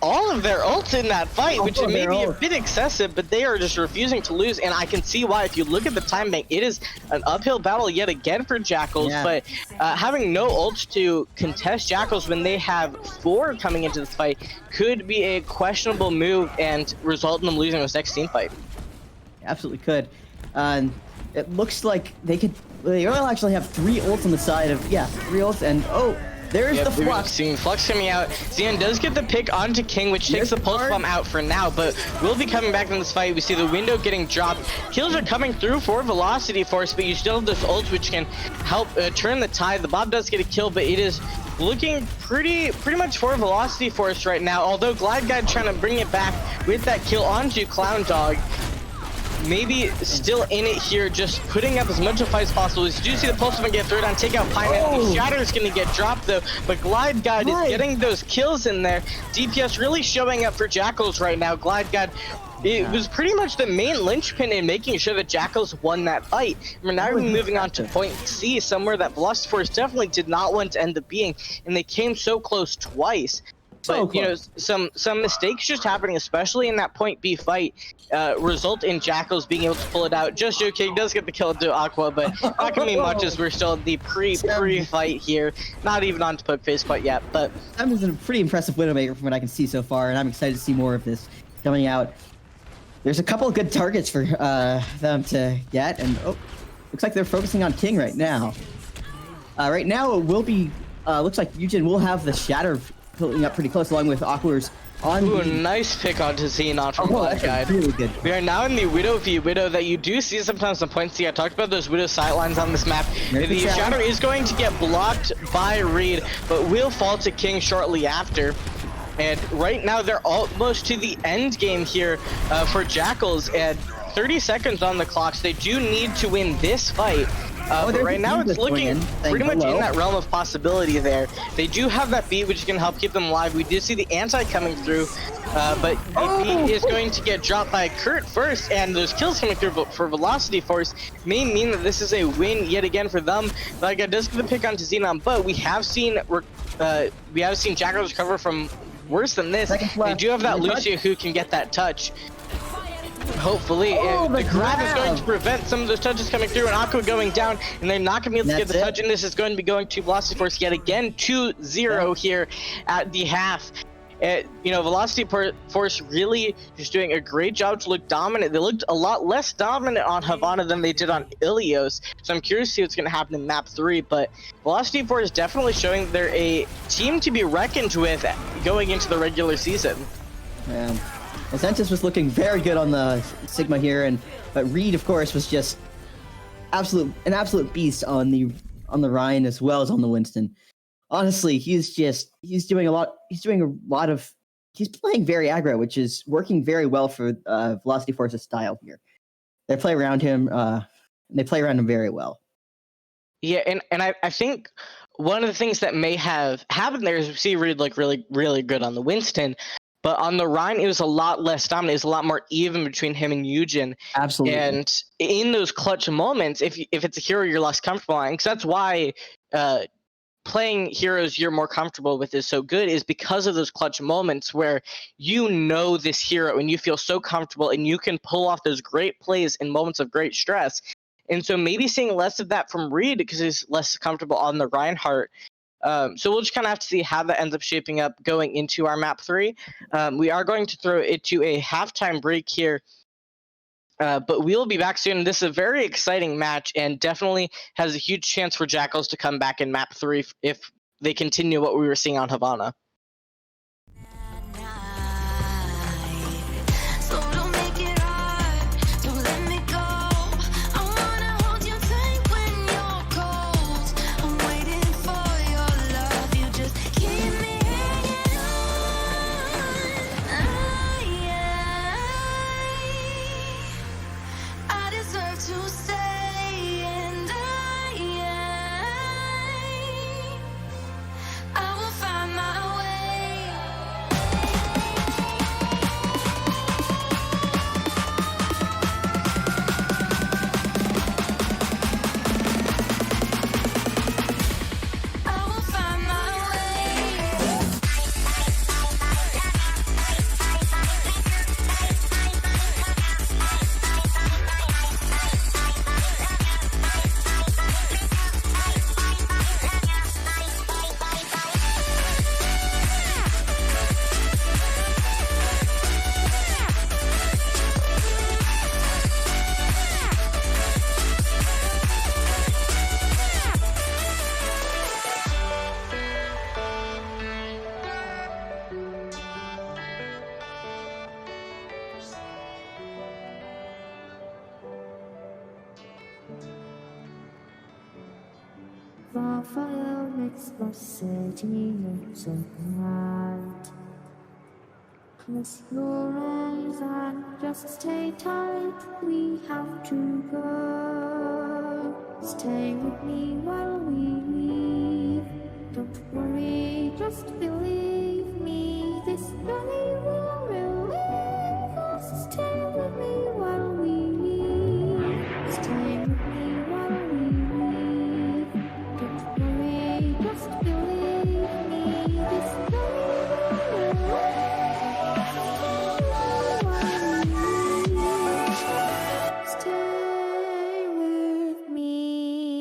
all of their ults in that fight, which may be a bit excessive, but they are just refusing to lose, and I can see why. If you look at the time bank, it is an uphill battle yet again for Jackals, but having no ults to contest Jackals when they have 4 coming into this fight could be a questionable move and result in them losing this next team fight. Absolutely could. It looks like they will actually have 3 ults on the side of, 3 ults, and there's the Flux. Seeing Flux coming out. Xeon does get the pick onto King, which takes the pulse bomb out for now, but we'll be coming back in this fight. We see the window getting dropped. Kills are coming through for Velocity Force, but you still have this ult which can help turn the tide. The Bob does get a kill, but it is looking pretty much for Velocity Force right now, although Glide Guide trying to bring it back with that kill onto Clown Dog. Maybe still in it here, just putting up as much of a fight as possible. As you do see the pulse bomb get thrown down, take out Pinite. The Shatter is going to get dropped though, but Glide Guide is getting those kills in there. DPS really showing up for Jackals right now. Glide Guide, it was pretty much the main linchpin in making sure that Jackals won that fight. We're now moving on to point C, somewhere that Velocity Force definitely did not want to end up being, and they came so close twice. But, you know, some mistakes just happening, especially in that point B fight, result in Jackals being able to pull it out. Just joking, does get the kill to Aqua, but not going to be much as we're still in the pre-fight here. Not even on to poke face quite yet, but... That was a pretty impressive Widowmaker from what I can see so far, and I'm excited to see more of this coming out. There's a couple of good targets for them to get, and looks like they're focusing on King right now. Right now, it will be... looks like Eugen will have the Shatter pulling up pretty close, along with Aqua's on. Nice pick onto Xenon from Glide Guide. Really good. We are now in the Widow v Widow that you do see sometimes on point C. I talked about those Widow sightlines on this map. The Shatter is going to get blocked by Reed, but will fall to King shortly after. And right now they're almost to the end game here for Jackals, and 30 seconds on the clock, so they do need to win this fight Oh, But there's right a now beat it's that's going looking in, saying pretty much hello. in that realm of possibility there. They do have that beat, which is going to help keep them alive. We do see the anti coming through, but the beat is going to get dropped by Kurt first, and those kills coming through for Velocity Force may mean that this is a win yet again for them. Like, it does get the pick onto Xenon, but we have seen Jackals recover from worse than this. Seconds They left. do have that The touch. Lucio who can get that touch. Hopefully, Oh, the the grab is going grab. to prevent some of those touches coming through, and Aqua going down, and they're not going to be able to get the That's touch, and this is going to be going to Velocity Force yet again, 2-0 here at the half. Velocity Force really just doing a great job to look dominant. They looked a lot less dominant on Havana than they did on Ilios, so I'm curious to see what's going to happen in map 3, but Velocity Force definitely showing they're a team to be reckoned with going into the regular season. Yeah. Well, Sentis was looking very good on the Sigma here, but Reed, of course, was just an absolute beast on the Ryan as well as on the Winston. Honestly, he's playing very aggro, which is working very well for Velocity Force's style here. They play around him, very well. Yeah, and I think one of the things that may have happened there is we see Reed look really, really good on the Winston, but on the Rhine, it was a lot less dominant. It was a lot more even between him and Eugen. Absolutely. And in those clutch moments, if it's a hero you're less comfortable on, because that's why playing heroes you're more comfortable with is so good, is because of those clutch moments where you know this hero and you feel so comfortable and you can pull off those great plays in moments of great stress. And so maybe seeing less of that from Reed because he's less comfortable on the Reinhardt. So we'll just kind of have to see how that ends up shaping up going into our map 3. We are going to throw it to a halftime break here, but we'll be back soon. This is a very exciting match and definitely has a huge chance for Jackals to come back in map 3 if they continue what we were seeing on Havana. So don't make it hard, don't let me go. I wanna hold you tight when you're cold. I'm waiting for your love, you just keep me hanging on. I deserve to stay, and I will find my way. I will find my way. The fire makes the city look so bright. Close your eyes and just stay tight. We have to go. Stay with me while we leave. Don't worry, just believe me. This journey will relieve us. Stay with me while we leave. Stay with me while we leave. Don't worry, just believe me. This journey will relieve. Stay with me.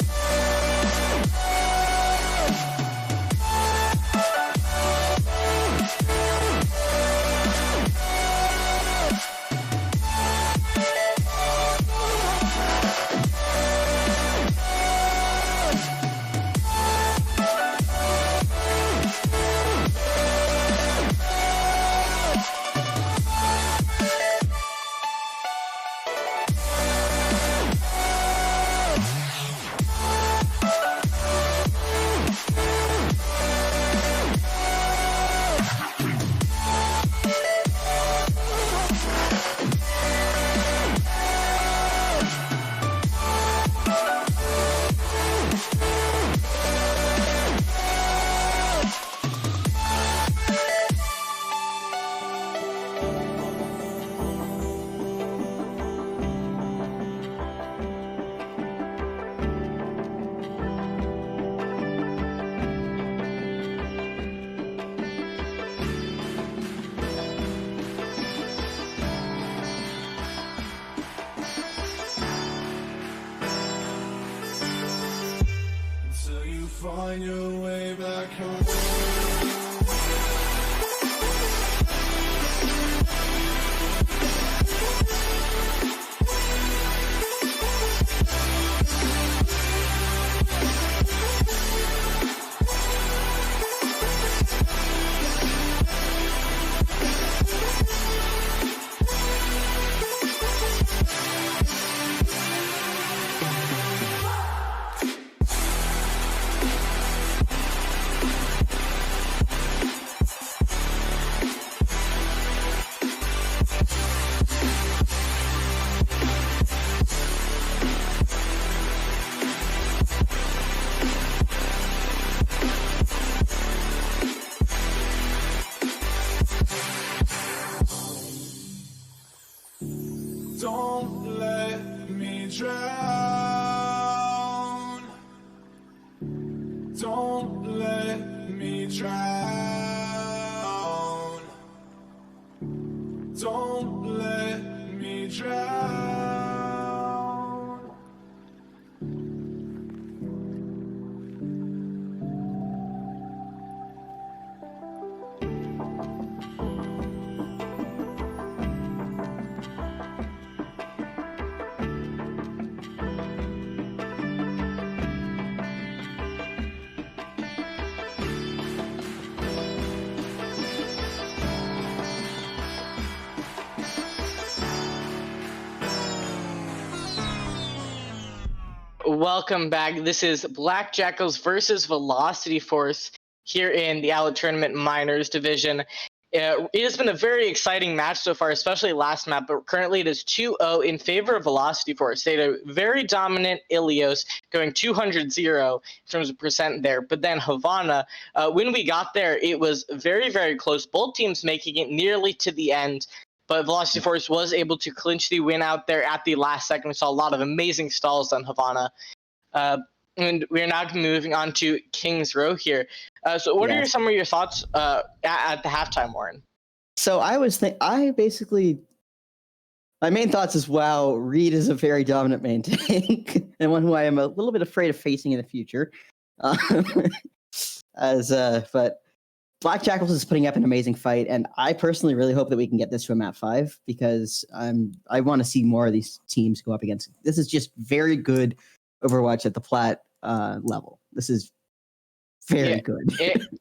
find your way back home. Don't let me drown. Don't let me drown. Don't let me drown. Welcome back. This is Black Jackals versus Velocity Force here in the Owlet Tournament Minors Division. It has been a very exciting match so far, especially last map, but currently it is 2-0 in favor of Velocity Force. They had a very dominant Ilios going 200-0 in terms of percent there, but then Havana, when we got there, it was very, very close. Both teams making it nearly to the end, but Velocity Force was able to clinch the win out there at the last second. We saw a lot of amazing stalls on Havana. And we're now moving on to King's Row here. So what are some of your thoughts at the halftime, Warren? So my main thoughts is, wow, Reed is a very dominant main tank and one who I am a little bit afraid of facing in the future. But Black Jackals is putting up an amazing fight, and I personally really hope that we can get this to a map 5 because I want to see more of these teams go up against. This is just very good Overwatch at the plat level. This is very good.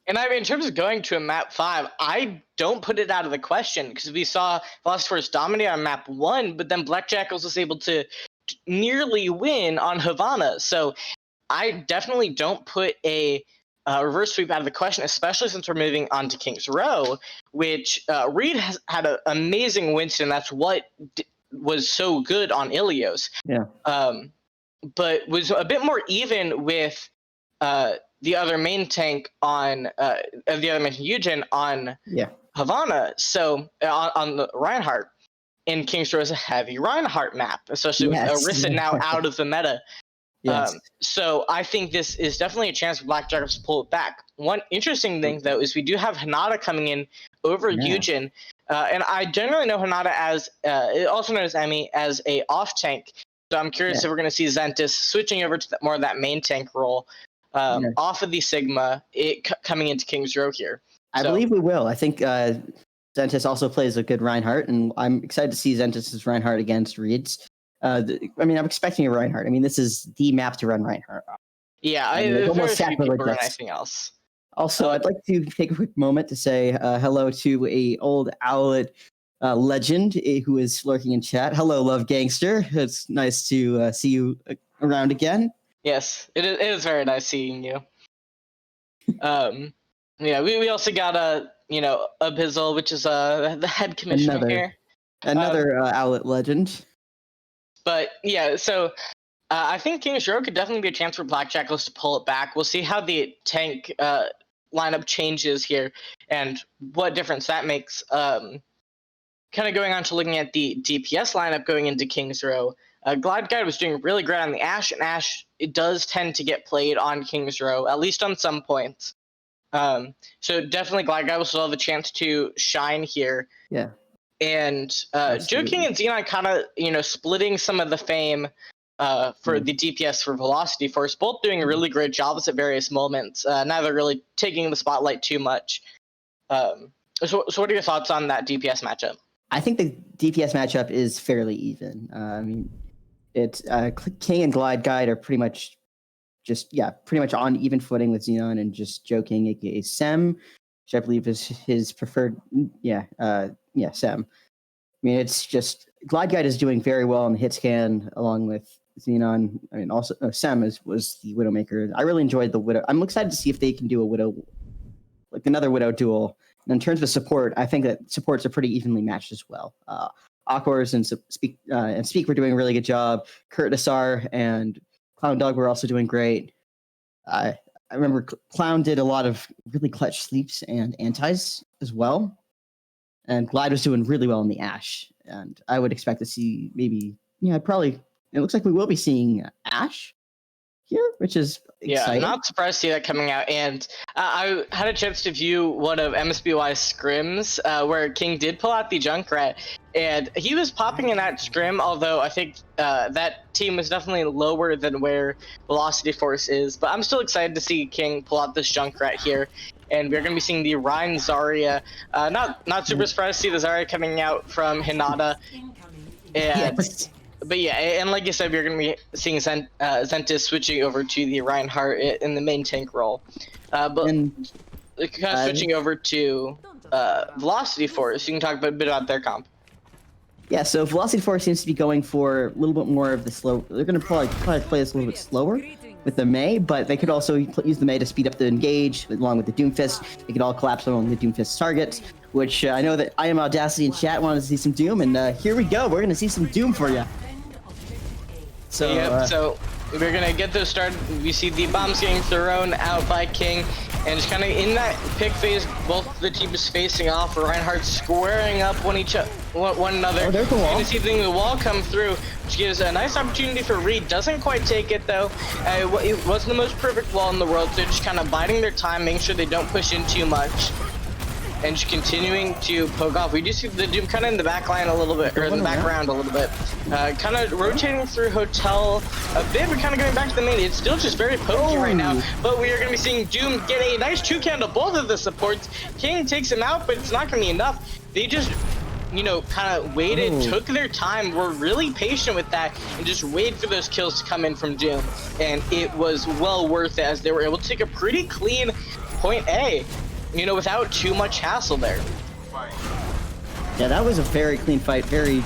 And I mean, in terms of going to a map 5, I don't put it out of the question because we saw Velocity Force dominate on map 1, but then Black Jackals was able to nearly win on Havana. So I definitely don't put a reverse sweep out of the question, especially since we're moving on to King's Row, which Reed has had an amazing Winston. That's what was so good on Ilios. Yeah. But was a bit more even with the other main tank on the other main Eugen on Havana. So on the Reinhardt, and King's Row is a heavy Reinhardt map, especially with Orisa now out of the meta. Yes. So I think this is definitely a chance for Black Jackals to pull it back. One interesting thing, though, is we do have Hanada coming in over Eugen. And I generally know Hanada as, also known as Emmy, as a off tank. So I'm curious if we're going to see Zentis switching over to more of that main tank role off of the Sigma, coming into King's Row here. I believe we will. I think Zentis also plays a good Reinhardt, and I'm excited to see Zentis' Reinhardt against Reed's. I'm expecting a Reinhardt. I mean, this is the map to run Reinhardt. Yeah, almost sacrilege burn anything else. Also, I'd like to take a quick moment to say hello to a old Owlet legend who is lurking in chat. Hello, Love Gangster. It's nice to see you around again. Yes, it is very nice seeing you. We also got Abyssal, which is the head commissioner here. Another Owlet legend. But yeah, so I think King's Row could definitely be a chance for Black Jackals to pull it back. We'll see how the tank lineup changes here and what difference that makes. Kind of going on to looking at the DPS lineup going into King's Row. Glide Guide was doing really great on the Ashe, and Ashe, it does tend to get played on King's Row, at least on some points. So definitely Glide Guide will still have a chance to shine here. Yeah. And Joe King and Xenon kind of, splitting some of the fame for the DPS for Velocity Force, both doing really great jobs at various moments. Neither really taking the spotlight too much. So what are your thoughts on that DPS matchup? I think the DPS matchup is fairly even. I mean, it's King and Glide Guide are pretty much on even footing with Xenon and just joking, aka Sem, which I believe is his preferred. Sem. I mean, it's just Glide Guide is doing very well on the hit scan along with Xenon. I mean, also Sem was the Widowmaker. I really enjoyed the Widow. I'm excited to see if they can do a Widow, like another Widow duel. And in terms of support, I think that supports are pretty evenly matched as well. Aquars and Speak were doing a really good job. Kurt Nassar and Clown Dog were also doing great. I remember Clown did a lot of really clutch sleeps and antis as well. And Glide was doing really well in the Ashe. And I would expect to see it looks like we will be seeing Ashe here, which is exciting. Yeah, not surprised to see that coming out. And I had a chance to view one of MSBY's scrims where King did pull out the Junkrat, and he was popping in that scrim, although I think that team is definitely lower than where Velocity Force is. But I'm still excited to see King pull out this Junkrat here. And we're going to be seeing the Rein Zarya. Not super surprised to see the Zarya coming out from Hinata. But yeah, and like you said, we're going to be seeing Zentis switching over to the Reinhardt in the main tank role. Switching over to Velocity Force, you can talk a bit about their comp. Yeah, so Velocity Force seems to be going for a little bit more of the slow. They're going to probably play this a little bit slower with the Mei, but they could also use the Mei to speed up the engage along with the Doomfist. They could all collapse along the Doomfist targets, which I know that I Am Audacity in chat wanted to see some Doom, and here we go. We're going to see some Doom for you. So we're gonna get those started. We see the bombs getting thrown out by King, and just kind of in that pick phase, both the teams facing off. Reinhardt squaring up one another. Oh, there's the wall. You see the wall come through, which gives a nice opportunity for Reed. Doesn't quite take it though. It wasn't the most perfect wall in the world, so they're just kind of biding their time, making sure they don't push in too much. And just continuing to poke off. We do see the Doom kind of in the back line a little bit, or in the background a little bit. Kind of rotating through Hotel a bit, but kind of going back to the main. It's still just very pokey right now, but we are going to be seeing Doom get a nice 2 to both of the supports. King takes him out, but it's not going to be enough. They just, kind of waited, took their time, were really patient with that, and just waited for those kills to come in from Doom. And it was well worth it, as they were able to take a pretty clean point A. Without too much hassle there. Yeah, that was a very clean fight, very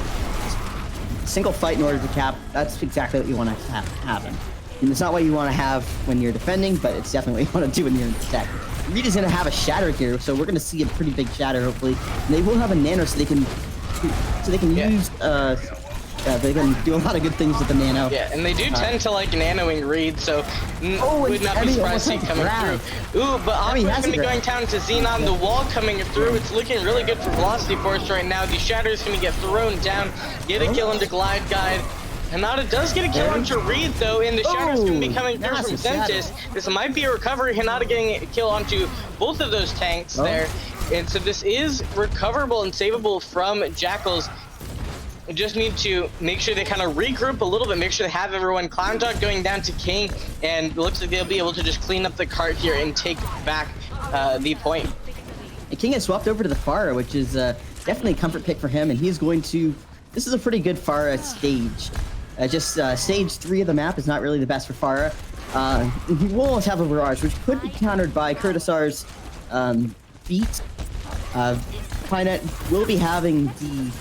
single fight in order to cap. That's exactly what you want to have happen. And it's not what you want to have when you're defending, but it's definitely what you want to do when you're in attack. Reed is going to have a shatter here, so we're going to see a pretty big shatter, hopefully. And they will have a nano, so they can use they can do a lot of good things with the nano. Yeah, and they do tend to like nanoing Reed, so would not be surprised to see coming through. Ooh, but Aqua's going to be going down to Xenon. The wall coming through. It's looking really good for Velocity Force right now. The shatter is going to get thrown down. Get a kill into Glide Guide. Hinata does get a kill onto Reed though, and the shatter's going to be coming through from Zentis. This might be a recovery. Hinata getting a kill onto both of those tanks there. And so this is recoverable and savable from Jackals. Just need to make sure they kind of regroup a little bit, make sure they have everyone. Clown Dog going down to King, and it looks like they'll be able to just clean up the cart here and take back the point. And King has swapped over to the Pharah, which is definitely a comfort pick for him, and he's going to... This is a pretty good Pharah stage. Stage 3 of the map is not really the best for Pharah. He will always have a barrage, which could be countered by Kurtisar's beat. Pinet will be having the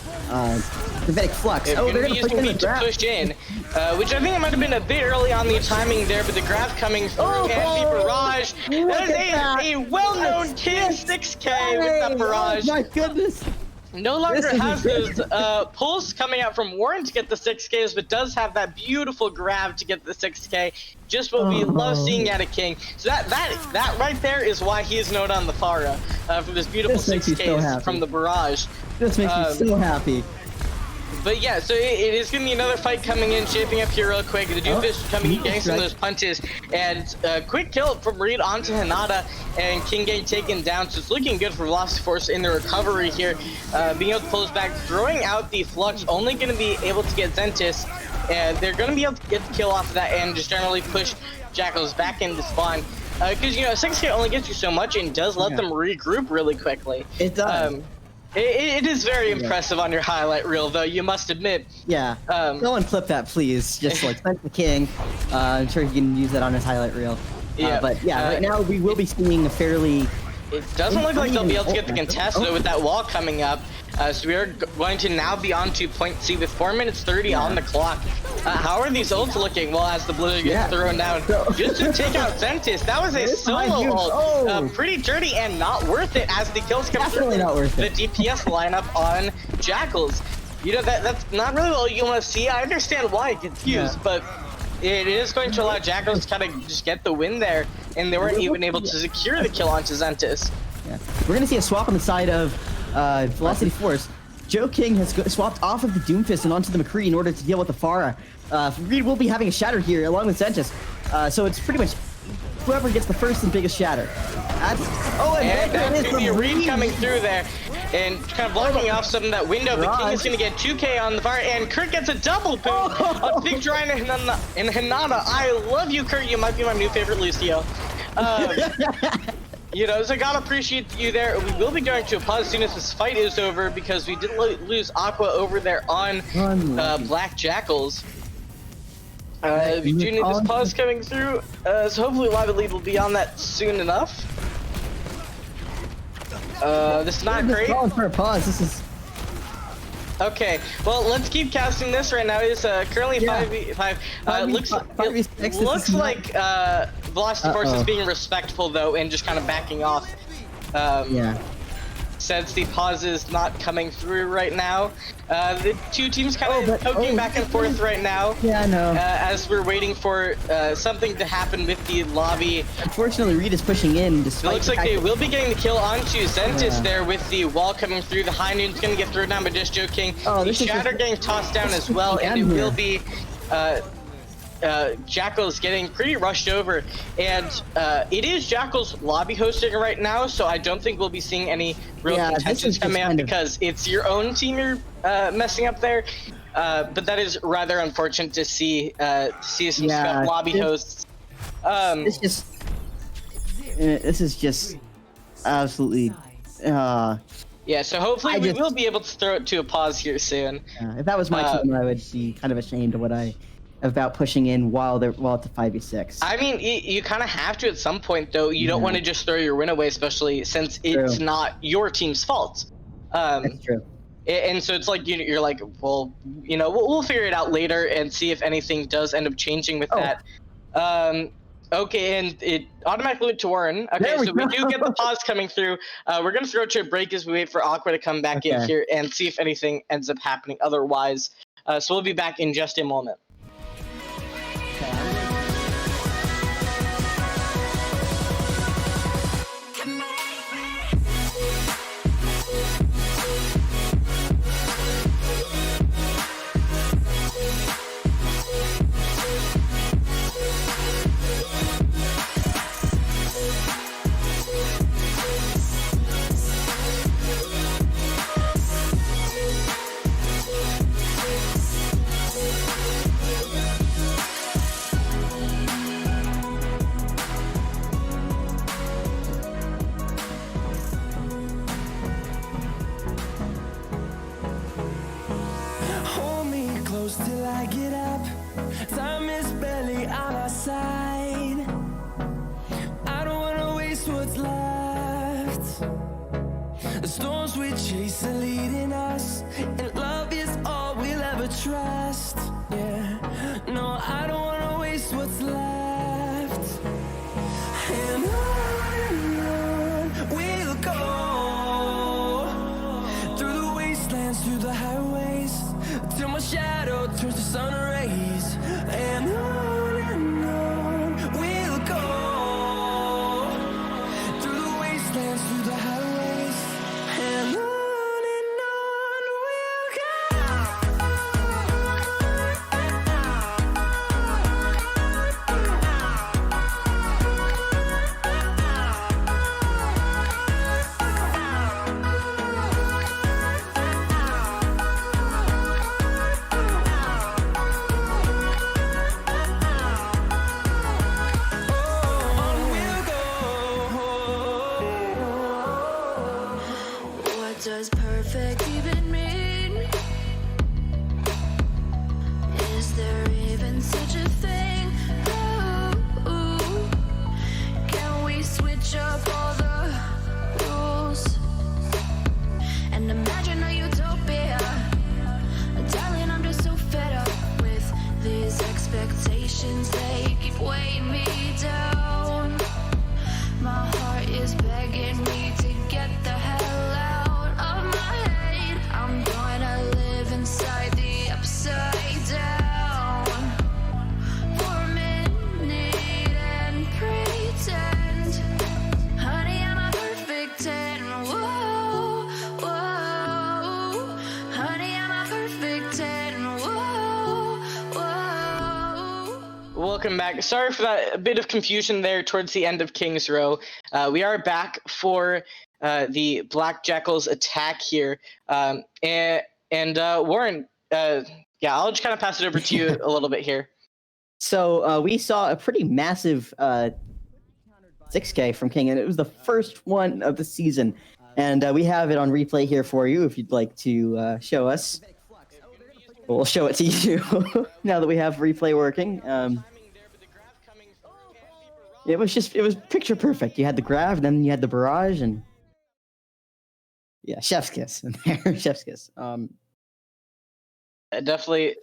Prophetic Flux. They're going to use the beat to push in, which I think it might have been a bit early on the timing there, but the graph coming through and the barrage. That is a well-known King 6K with that barrage. Oh my goodness. No longer has those pulls coming out from Warren to get the 6Ks, but does have that beautiful grab to get the 6K. Just what we love seeing out of King. So that right there is why he is known on the Pharah for this beautiful 6Ks from the barrage. This makes me so happy. But yeah, so it is going to be another fight coming in, shaping up here real quick. The Doomfist coming in, getting some of those punches, and quick kill from Reed onto Hinata, and King getting taken down. So it's looking good for Velocity Force in the recovery here. Being able to pull us back, throwing out the Flux, only going to be able to get Zentis. and they're going to be able to get the kill off of that and just generally push Jackals back into spawn. Because, 6K only gets you so much and does let them regroup really quickly. It does. It is very impressive on your highlight reel, though, you must admit. Yeah. Go and clip that, please. Just like send the king. I'm sure he can use that on his highlight reel. Yeah. But yeah, right now we will be seeing a fairly. It doesn't look like they'll be able to get the contest though with that wall coming up. So we are going to now be on to point C with 4 minutes 30 on the clock. How are these ults looking? Well, as the blue gets thrown down, just to take out Ventus, that was a solo ult. Pretty dirty and not worth it as the kills come through the DPS lineup on Jackals. That's not really what you want to see. I understand why it gets used, but it is going to allow Jackals to kind of just get the win there, and they weren't even able to secure the kill onto Ventus. Yeah. We're going to see a swap on the side of Velocity Force. Joe King has swapped off of the Doomfist and onto the McCree in order to deal with the Pharah. Reed will be having a shatter here along with Ventus. So it's pretty much whoever gets the first and biggest shatter. And that's going to be Reed coming through there and kind of blocking off some of that window. The King is going to get 2K on the fire, and Kurt gets a double boom on Big Dry and Hinata. I love you, Kurt. You might be my new favorite Lucio. So I gotta appreciate you there. We will be going to a pause as soon as this fight is over because we did lose Aqua over there on Black Jackals. We do need this pause coming through, so hopefully Live Lead will be on that soon enough. This is not great. For a pause. This is okay. Well, let's keep casting this right now. It's currently 5v5. Looks like Velocity Force is being respectful though, and just kind of backing off. Since the pause is not coming through right now. The two teams kind of poking back and forth right now. Yeah, I know. As we're waiting for something to happen with the lobby. Unfortunately, Reed is pushing in. It looks like they will be getting the kill onto Ventus there with the wall coming through. The High Noon's going to get thrown down by just Joe King. The Shatter getting tossed down as well, and it will be Jackals getting pretty rushed over, and it is Jackals lobby hosting right now, so I don't think we'll be seeing any real contentions coming up because it's your own team you're messing up there. But that is rather unfortunate to see some lobby hosts. This is just absolutely. Yeah, so hopefully we will be able to throw it to a pause here soon. If that was my team, I would be kind of ashamed of about pushing in while it's a 5v6. I mean, you kind of have to at some point, though. You don't want to just throw your win away, especially since it's not your team's fault. That's true. And so it's like you're like, well, we'll figure it out later and see if anything does end up changing with that. Okay, and it automatically went to Warren. Okay, so we do get the pause coming through. We're gonna throw it to a break as we wait for Aqua to come back in here and see if anything ends up happening otherwise. So we'll be back in just a moment. Till I get up, time is barely on our side. I don't wanna waste what's left. The storms we chase are leading us, and love is all we'll ever trust. Yeah, no, I don't wanna waste what's left. And on we'll go through the wastelands, through the highways, till my shadow turns to sun rays. And on we'll go through the wastelands, through the highways. And on we'll go. welcome back. Sorry for that bit of confusion there towards the end of King's Row. We are back for the Black Jackals attack here. And Warren, yeah, I'll just kind of pass it over to you a little bit here. So we saw a pretty massive 6K from King, and it was the first one of the season. And we have it on replay here for you if you'd like to show us. We'll show it to you now that we have replay working. It was picture perfect. You had the grab, then you had the barrage, and yeah, chef's kiss in there. Chef's kiss. Definitely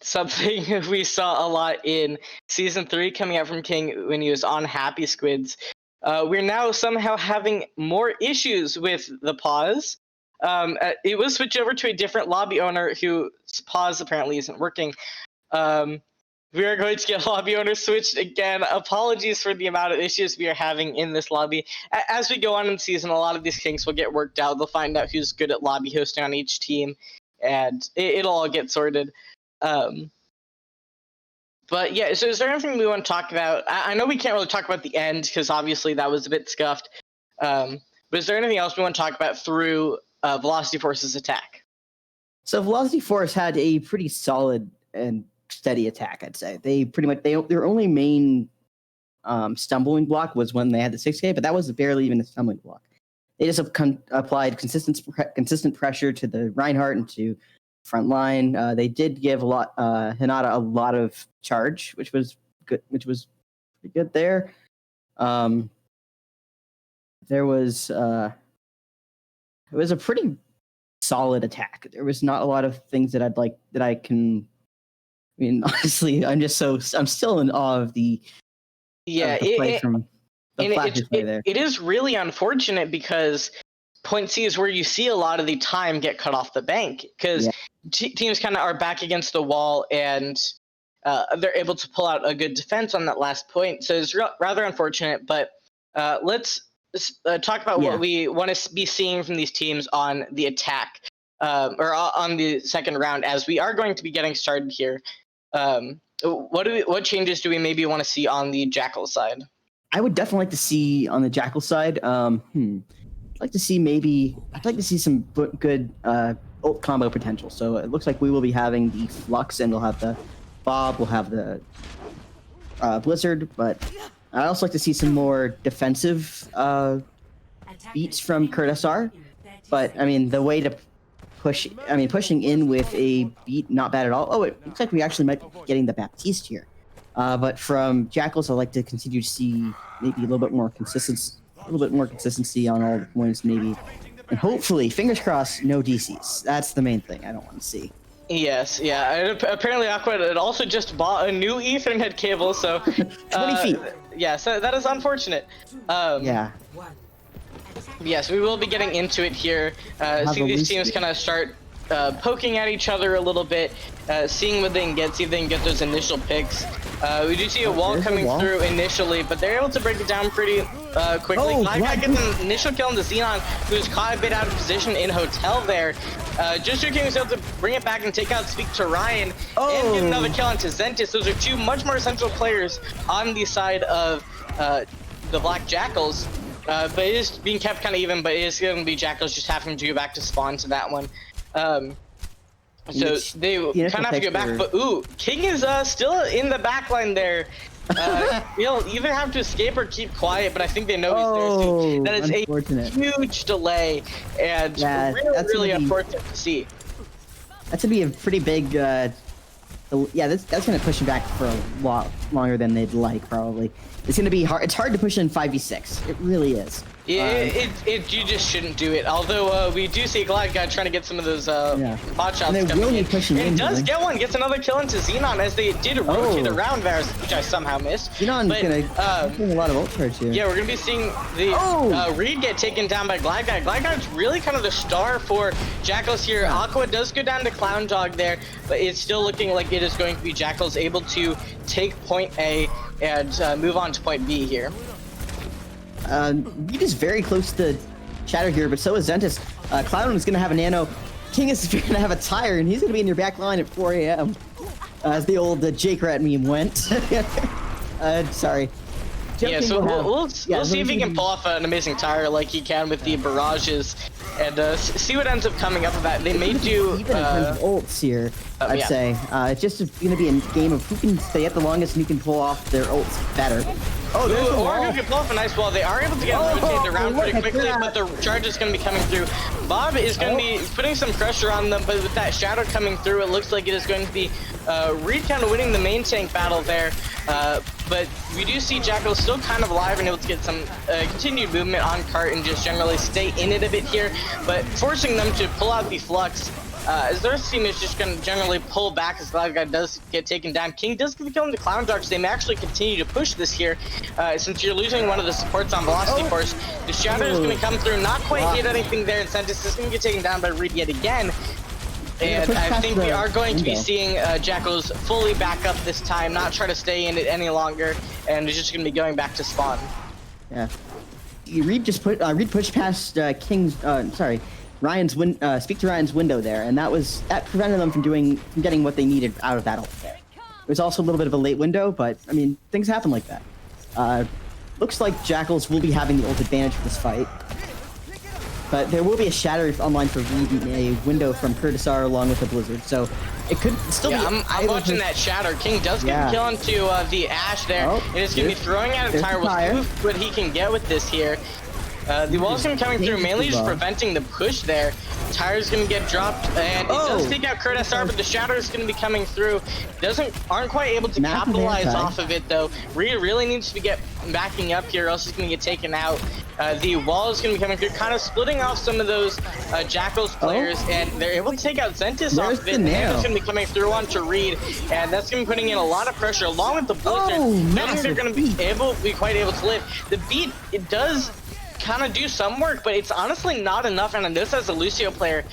something we saw a lot in season 3 coming out from King when he was on Happy Squids. We're now somehow having more issues with the pause. It was switched over to a different lobby owner whose pause apparently isn't working. We are going to get lobby owner switched again. Apologies for the amount of issues we are having in this lobby. As we go on in the season, a lot of these kinks will get worked out. They'll find out who's good at lobby hosting on each team, and it'll all get sorted. But yeah, so is there anything we want to talk about? I know we can't really talk about the end because obviously that was a bit scuffed. But is there anything else we want to talk about through Velocity Force's attack? So Velocity Force had a pretty solid and steady attack, I'd say. They pretty much their only main stumbling block was when they had the 6K, but that was barely even a stumbling block. They just applied consistent pressure to the Reinhardt and to front line. They did give Hinata a lot of charge, which was good. Which was pretty good there. There was it was a pretty solid attack. There was not a lot of things that I can. I mean, honestly, I'm still in awe of the play from the Flashes play there. It is really unfortunate because Point C is where you see a lot of the time get cut off the bank because teams kind of are back against the wall and they're able to pull out a good defense on that last point. So it's rather unfortunate, but let's talk about what we want to be seeing from these teams on the attack or on the second round as we are going to be getting started here. What changes do we maybe want to see on the Jackal side? I would definitely like to see on the Jackal side. I'd like to see some good ult combo potential. So it looks like we will be having the Flux, and we'll have the Bob, we'll have the Blizzard. But I'd also like to see some more defensive beats from Kurtasar. But I mean, the way to pushing in with a beat, not bad at all. Oh, it looks like we actually might be getting the Baptiste here. But from Jackals, I'd like to continue to see maybe a little bit more consistency on all the points, maybe. And hopefully, fingers crossed, no DCs. That's the main thing I don't want to see. Yes, yeah. And apparently, Aqua had also just bought a new Ethernet cable, so 20 feet. Yeah, so that is unfortunate. Yeah. Yes, we will be getting into it here. Seeing these teams kind of start poking at each other a little bit, seeing what they can get, see if they can get those initial picks. We do see a wall coming through initially, but they're able to break it down pretty quickly. Glad gets an initial kill on the Xenon, who's caught a bit out of position in Hotel there. Just King was able to bring it back and take out Speak to Ryan and get another kill onto Zentis. Those are two much more essential players on the side of the Black Jackals. But it is being kept kind of even, but it is going to be Jackals just having to go back to spawn to that one. So they kind of have to go back, but ooh, King is still in the back line there. He'll either have to escape or keep quiet, but I think they know he's there soon. That is a huge delay, and really unfortunate to see. That's gonna be a pretty big. Yeah, that's gonna push him back for a lot longer than they'd like, probably. It's gonna be hard. It's hard to push in 5v6. It really is. You just shouldn't do it. Although we do see Glad Guy trying to get some of those bot shots coming in. And does get one, gets another kill into Xenon as they did rotate around Varus, which I somehow missed. Xenon's getting a lot of ult charge here. Yeah, we're gonna be seeing the Reed get taken down by Glad Guy. Glad Guy's really kind of the star for Jackals here. Aqua does go down to Clown Dog there, but it's still looking like it is going to be Jackals able to take point A and move on to point B here. Reed is very close to Shatter here, but so is Zentis. Clown is going to have a nano. King is going to have a tire, and he's going to be in your back line at 4 a.m. As the old Jake Rat meme went. Sorry. Yeah, Joking so will have- we'll yeah, see if he can pull off an amazing tire like he can with the barrages, and see what ends up coming up of that. They may do even in terms of ults here. I'd yeah. say it's just going to be a game of who can stay at the longest and who can pull off their ults better. Oh, there's the or wall. who can pull off a nice wall. They are able to get Oh, rotated around look pretty at quickly, that. but the charge is going to be coming through. Bob is going to be putting some pressure on them, but with that shadow coming through, it looks like it is going to be Reed kind of winning the main tank battle there. But we do see Jackals still kind of alive and able to get some continued movement on cart and just generally stay in it a bit here, but forcing them to pull out the flux. As their team is just going to generally pull back as Cloud Guy does get taken down. King does get the kill into Clown Dogs. They may actually continue to push this here since you're losing one of the supports on Velocity Force. The Shadow is going to come through, not quite hit anything there, and Sentis is going to get taken down by Reed yet again. And I think we are going to be seeing Jackals fully back up this time, not try to stay in it any longer, and it's just going to be going back to spawn. Yeah. Reed just pushed past King's Ryan's speak to Ryan's window there, and that prevented them from getting what they needed out of that ult there. It was also a little bit of a late window, but I mean things happen like that. Looks like Jackals will be having the ult advantage for this fight, but there will be a shatter online for Reed and a window from Curtisar along with the Blizzard, so it could still be. I'm watching that shatter. King does get a kill into the Ash there. And it's going to be throwing out a tire. We'll see what he can get with this here. The wall's going to be coming through, mainly just preventing the push there. Tire's going to get dropped, and it does take out Kurt SR, but the shatter is going to be coming through. Aren't quite able to capitalize off of it, though. Reed really needs to get backing up here, or else he's going to get taken out. The wall is going to be coming through, kind of splitting off some of those Jackals players, and they're able to take out Zentis off of it. And it's going to be coming through onto Reed, and that's going to be putting in a lot of pressure, along with the Blizzard. I think they're going to be quite able to live. The beat, it does kind of do some work, but it's honestly not enough. And this, as a Lucio player,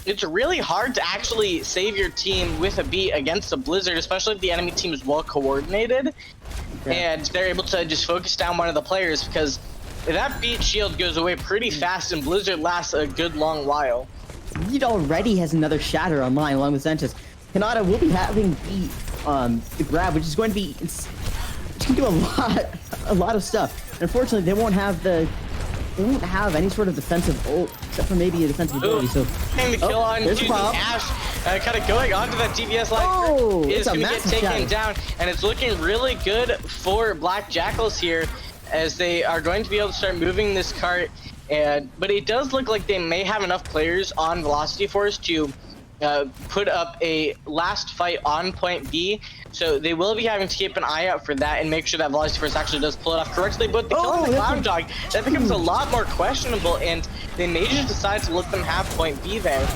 it's really hard to actually save your team with a beat against a Blizzard, especially if the enemy team is well coordinated and they're able to just focus down one of the players, because that beat shield goes away pretty fast and Blizzard lasts a good long while. Reed already has another shatter online along with Zentis. Kanata will be having the grab, which is going to be, it can do a lot of stuff. Unfortunately, they won't have any sort of defensive ult, except for maybe a defensive ability. So, the kill on the Ash, kind of going onto that DPS line. Is going to get taken down, and it's looking really good for Black Jackals here, as they are going to be able to start moving this cart. But it does look like they may have enough players on Velocity Force to put up a last fight on point B, so they will be having to keep an eye out for that and make sure that Velocity Force actually does pull it off correctly. But the kill on the Clown Dog, that becomes a lot more questionable, and they may just decide to let them have point B there.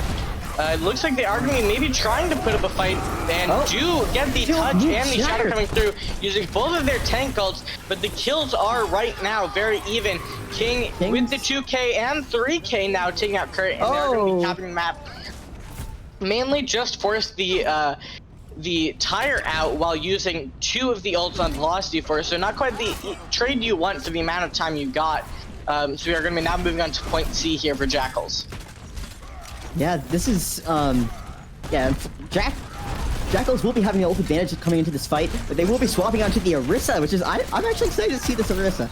It looks like they are going to be maybe trying to put up a fight and do get the touch and the shatter coming through using both of their tank ults, but the kills are right now very even. King with the 2K and 3K now taking out Kurt, and they're going to be topping the map. Mainly just force the tire out while using 2 of the ults on Velocity Force, so not quite the trade you want for the amount of time you got. So we are going to be now moving on to point C here for Jackals. Yeah, this is Jackals will be having the ult advantage coming into this fight, but they will be swapping onto the Orisa, which is I'm actually excited to see this Orisa.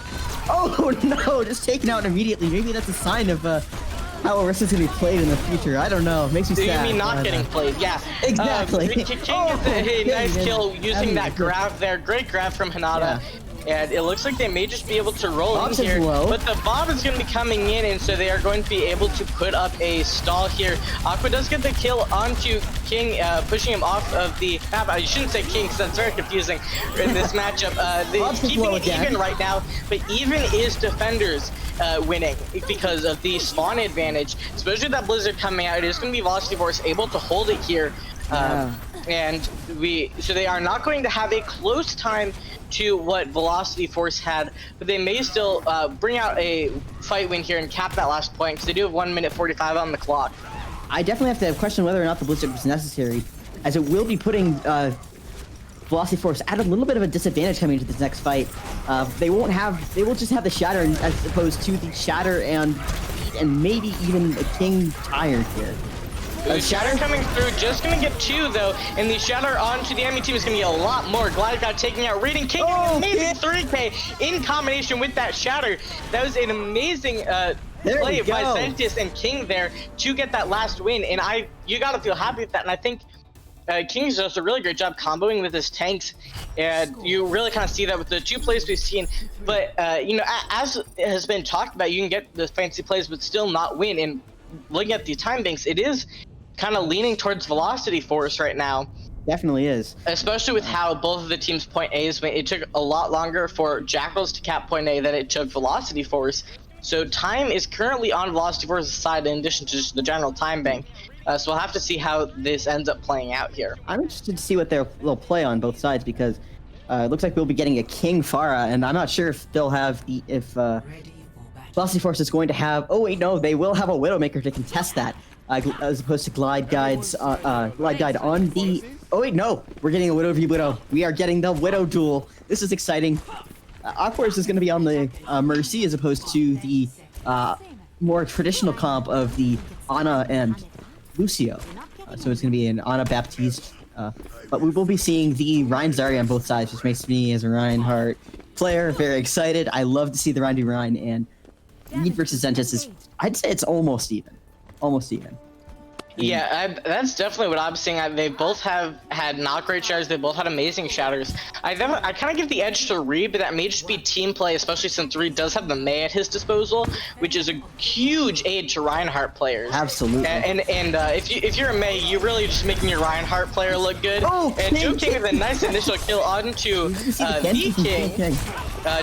Oh no, just taken out immediately. Maybe that's a sign of how Orisa's gonna be played in the future. I don't know. Makes me sad. You mean not getting played? Yeah. Exactly. King gets a nice kill using that grab there. Great grab from Hinata. And it looks like they may just be able to roll in here, but the Bob is going to be coming in, and so they are going to be able to put up a stall here. Aqua does get the kill onto King, pushing him off of the map. I shouldn't say King, because that's very confusing in this matchup. They're keeping it even right now, but even is Defenders winning because of the spawn advantage, especially that Blizzard coming out. It is going to be Velocity Force able to hold it here. And so they are not going to have a close time to what Velocity Force had, but they may still bring out a fight win here and cap that last point, because they do have 1 minute 45 on the clock. I definitely have to question whether or not the Blizzard was necessary, as it will be putting Velocity Force at a little bit of a disadvantage coming into this next fight. They will just have the Shatter as opposed to the Shatter and maybe even a King Tire here. Shatter coming through, just gonna get 2 though, and the Shatter onto the enemy team is gonna get a lot more. Glide guy taking out Reading King, an amazing 3K in combination with that Shatter. That was an amazing play by Sentis and King there to get that last win, and you gotta feel happy with that, and I think King's does a really great job comboing with his tanks, and you really kind of see that with the 2 plays we've seen. But you know, as has been talked about, you can get the fancy plays but still not win. And looking at the time banks, it is kind of leaning towards Velocity Force right now. Definitely is. Especially with how both of the teams' point A's went. It took a lot longer for Jackals to cap point A than it took Velocity Force. So time is currently on Velocity Force's side in addition to just the general time bank. So we'll have to see how this ends up playing out here. I'm interested to see what they'll play on both sides, because it looks like we'll be getting a King Pharah, and I'm not sure if they'll have Velocity Force is going to have. Oh wait, no, they will have a Widowmaker to contest that, as opposed to Glide Guide on the. Oh wait, no, we're getting a Widow v Widow. We are getting the Widow duel. This is exciting. Aquars is going to be on the Mercy as opposed to the more traditional comp of the Ana and Lucio. So it's going to be an Ana Baptiste. But we will be seeing the Rein Zarya on both sides, which makes me, as a Reinhardt player, very excited. I love to see the Rein v Rein, and Reed versus Sentis is, I'd say it's almost even. Almost even. Yeah, that's definitely what I'm seeing. They both have had not great shatters. They both had amazing shatters. I kind of give the edge to Reed, but that may just be team play, especially since Reed does have the Mei at his disposal, which is a huge aid to Reinhardt players. Absolutely. And if you're a Mei, you're really just making your Reinhardt player look good. Oh, and Joe King with a nice initial kill onto the King.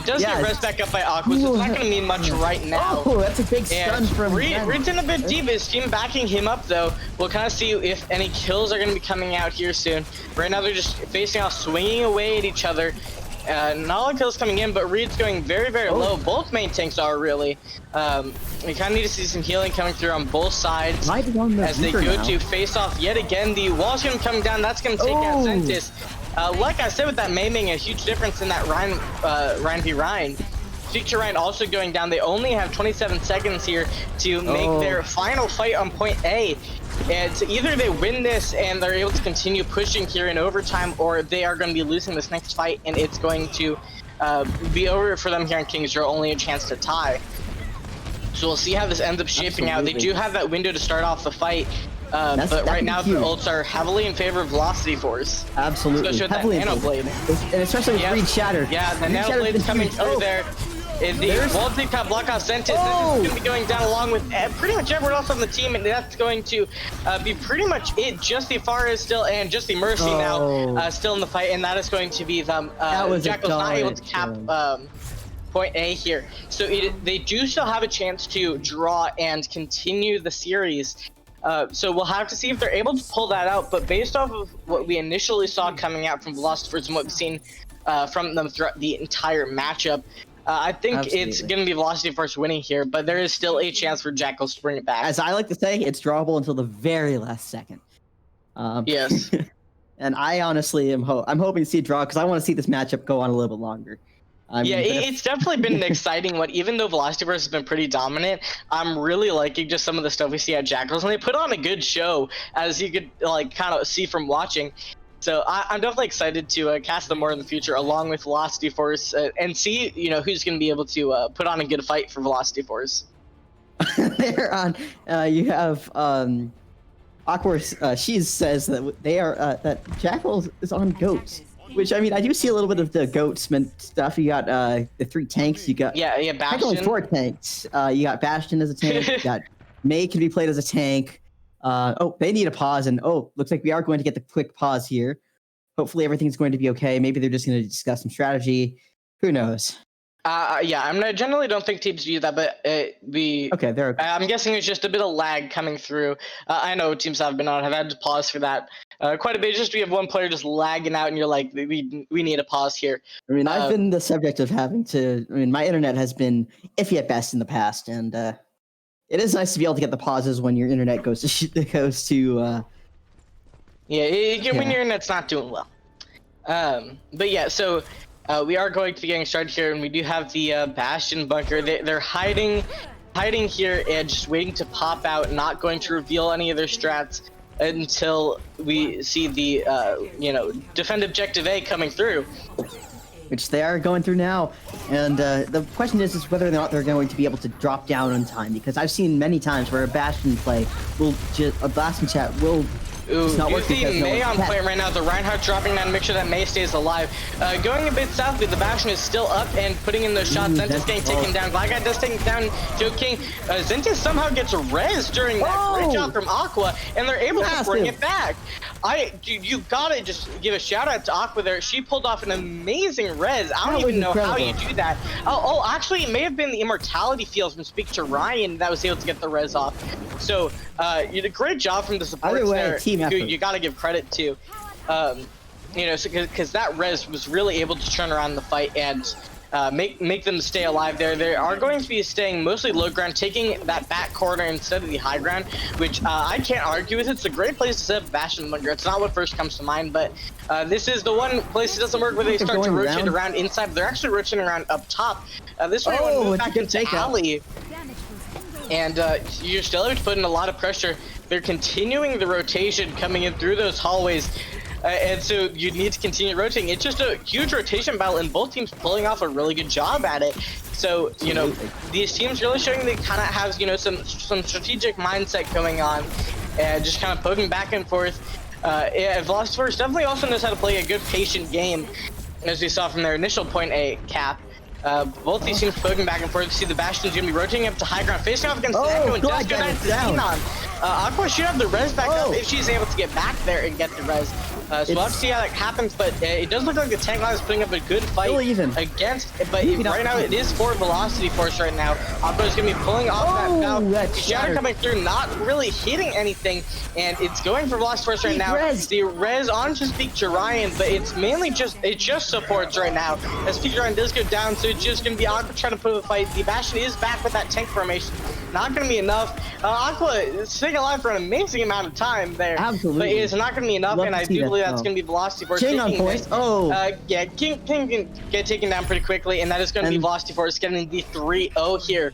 Does get res back up by Aqua, so it's not going to mean much right now. Oh, that's a big stun from Reed's in a bit deep. His team backing him up, though. We'll kind of see if any kills are going to be coming out here soon. Right now, they're just facing off, swinging away at each other. Not a lot of kills coming in, but Reed's going very, very low. Both main tanks are really. We kind of need to see some healing coming through on both sides as they go to face off yet again. The wall's going to be coming down. That's going to take out Sentis. Like I said, with that Mei making a huge difference in that Rein v Rein. Feature Rein also going down. They only have 27 seconds here to make their final fight on point A. And so either they win this and they're able to continue pushing here in overtime, or they are going to be losing this next fight and it's going to be over for them here in King's Row, only a chance to tie. So we'll see how this ends up shaping out. They do have that window to start off the fight. But right now the ults are heavily in favor of Velocity Force. Absolutely. Especially with heavily that Nano Blade. And especially with Reed Shatter. Yeah, the Nano Blade's coming through there. The wall deep top block off Sentis. This is going to be going down along with pretty much everyone else on the team, and that's going to be pretty much it. Just the Pharah is still, and just the Mercy now still in the fight, and that is going to be them. Jackals not able to cap point A here. So they do still have a chance to draw and continue the series. So we'll have to see if they're able to pull that out, but based off of what we initially saw coming out from Velocity Force and what we've seen from them throughout the entire matchup, I think it's going to be Velocity Force winning here, but there is still a chance for Jackals to bring it back. As I like to say, it's drawable until the very last second. Yes. And I honestly am I'm hoping to see a draw, because I want to see this matchup go on a little bit longer. It's definitely been an exciting one. Even though Velocity Force has been pretty dominant, I'm really liking just some of the stuff we see at Jackals, and they put on a good show, as you could kind of see from watching. So I'm definitely excited to cast them more in the future, along with Velocity Force, and see who's going to be able to put on a good fight for Velocity Force. They're on. You have Aqua. She says that they are that Jackals is on goats. Which, I mean, I do see a little bit of the goatsman stuff. You got the 3 tanks. You got Bastion. Only 4 tanks. You got Bastion as a tank. You got Mei can be played as a tank. They need a pause, and looks like we are going to get the quick pause here. Hopefully everything's going to be okay. Maybe they're just going to discuss some strategy. Who knows? I generally don't think teams do that, but they're okay. I'm guessing it's just a bit of lag coming through. I know teams have had to pause for that quite a bit. Just we have one player just lagging out, and you're like, we need a pause here. I mean, I've been the subject of having to. I mean, my internet has been iffy at best in the past, and it is nice to be able to get the pauses when your internet goes to. When your internet's not doing well. But yeah, so. We are going to be getting started here, and we do have the Bastion bunker. They're hiding hiding here and just waiting to pop out, not going to reveal any of their strats until we see the defend objective A coming through. Which they are going through now. And the question is whether or not they're going to be able to drop down on time, because I've seen many times where a Bastion play will just, a Bastion chat will just not You work see because no May one's on pet. point right now. The Reinhardt dropping down to make sure that May stays alive. Going a bit south, but the Bastion is still up and putting in those shots. Zentis getting taken down. Black Guy does take down Joe King. Zentis somehow gets a res during that. Great job from Aqua, and they're able to bring it back. You gotta just give a shout out to Aqua there. She pulled off an amazing res. I don't even know how you do that. Actually, it may have been the immortality field from Speak to Ryan that was able to get the res off. So you did a great job from the supports there. You gotta give credit to, because that res was really able to turn around the fight and make them stay alive there. They are going to be staying mostly low ground, taking that back corner instead of the high ground, which I can't argue with. It's a great place to set up Bastion Bunker. It's not what first comes to mind, but this is the one place that doesn't work where they start to rotate around inside. But they're actually rotating around up top. This way, when move back into alley. And you're still able to put in a lot of pressure. They're continuing the rotation coming in through those hallways. And so you need to continue rotating. It's just a huge rotation battle, and both teams pulling off a really good job at it. So, these teams really showing they kind of have, some strategic mindset going on, and just kind of poking back and forth. Velocity Force definitely also knows how to play a good patient game, as we saw from their initial point A cap. Both these teams poking back and forth. You see the Bastion's gonna be rotating up to high ground, facing off against Echo and just going to Xenon. Aqua should have the res back up if she's able to get back there and get the res. So we'll have to see how that happens, but it does look like the tank line is putting up a good fight against, but right now it is for Velocity Force right now. Aqua's gonna be pulling off that valve. Shatter coming through, not really hitting anything, and it's going for Velocity Force right now. The res on to Speak to Ryan, but it's mainly just supports right now. As Speak to Ryan does go down, so it's just gonna be Aqua trying to put up a fight. The Bastion is back with that tank formation. Not gonna be enough. Aqua is staying alive for an amazing amount of time there. Absolutely. But it is not gonna be enough, and I do believe that's gonna be Velocity Force. King on point. Yeah, King can get taken down pretty quickly, and that is gonna be Velocity Force getting the 3-0 here.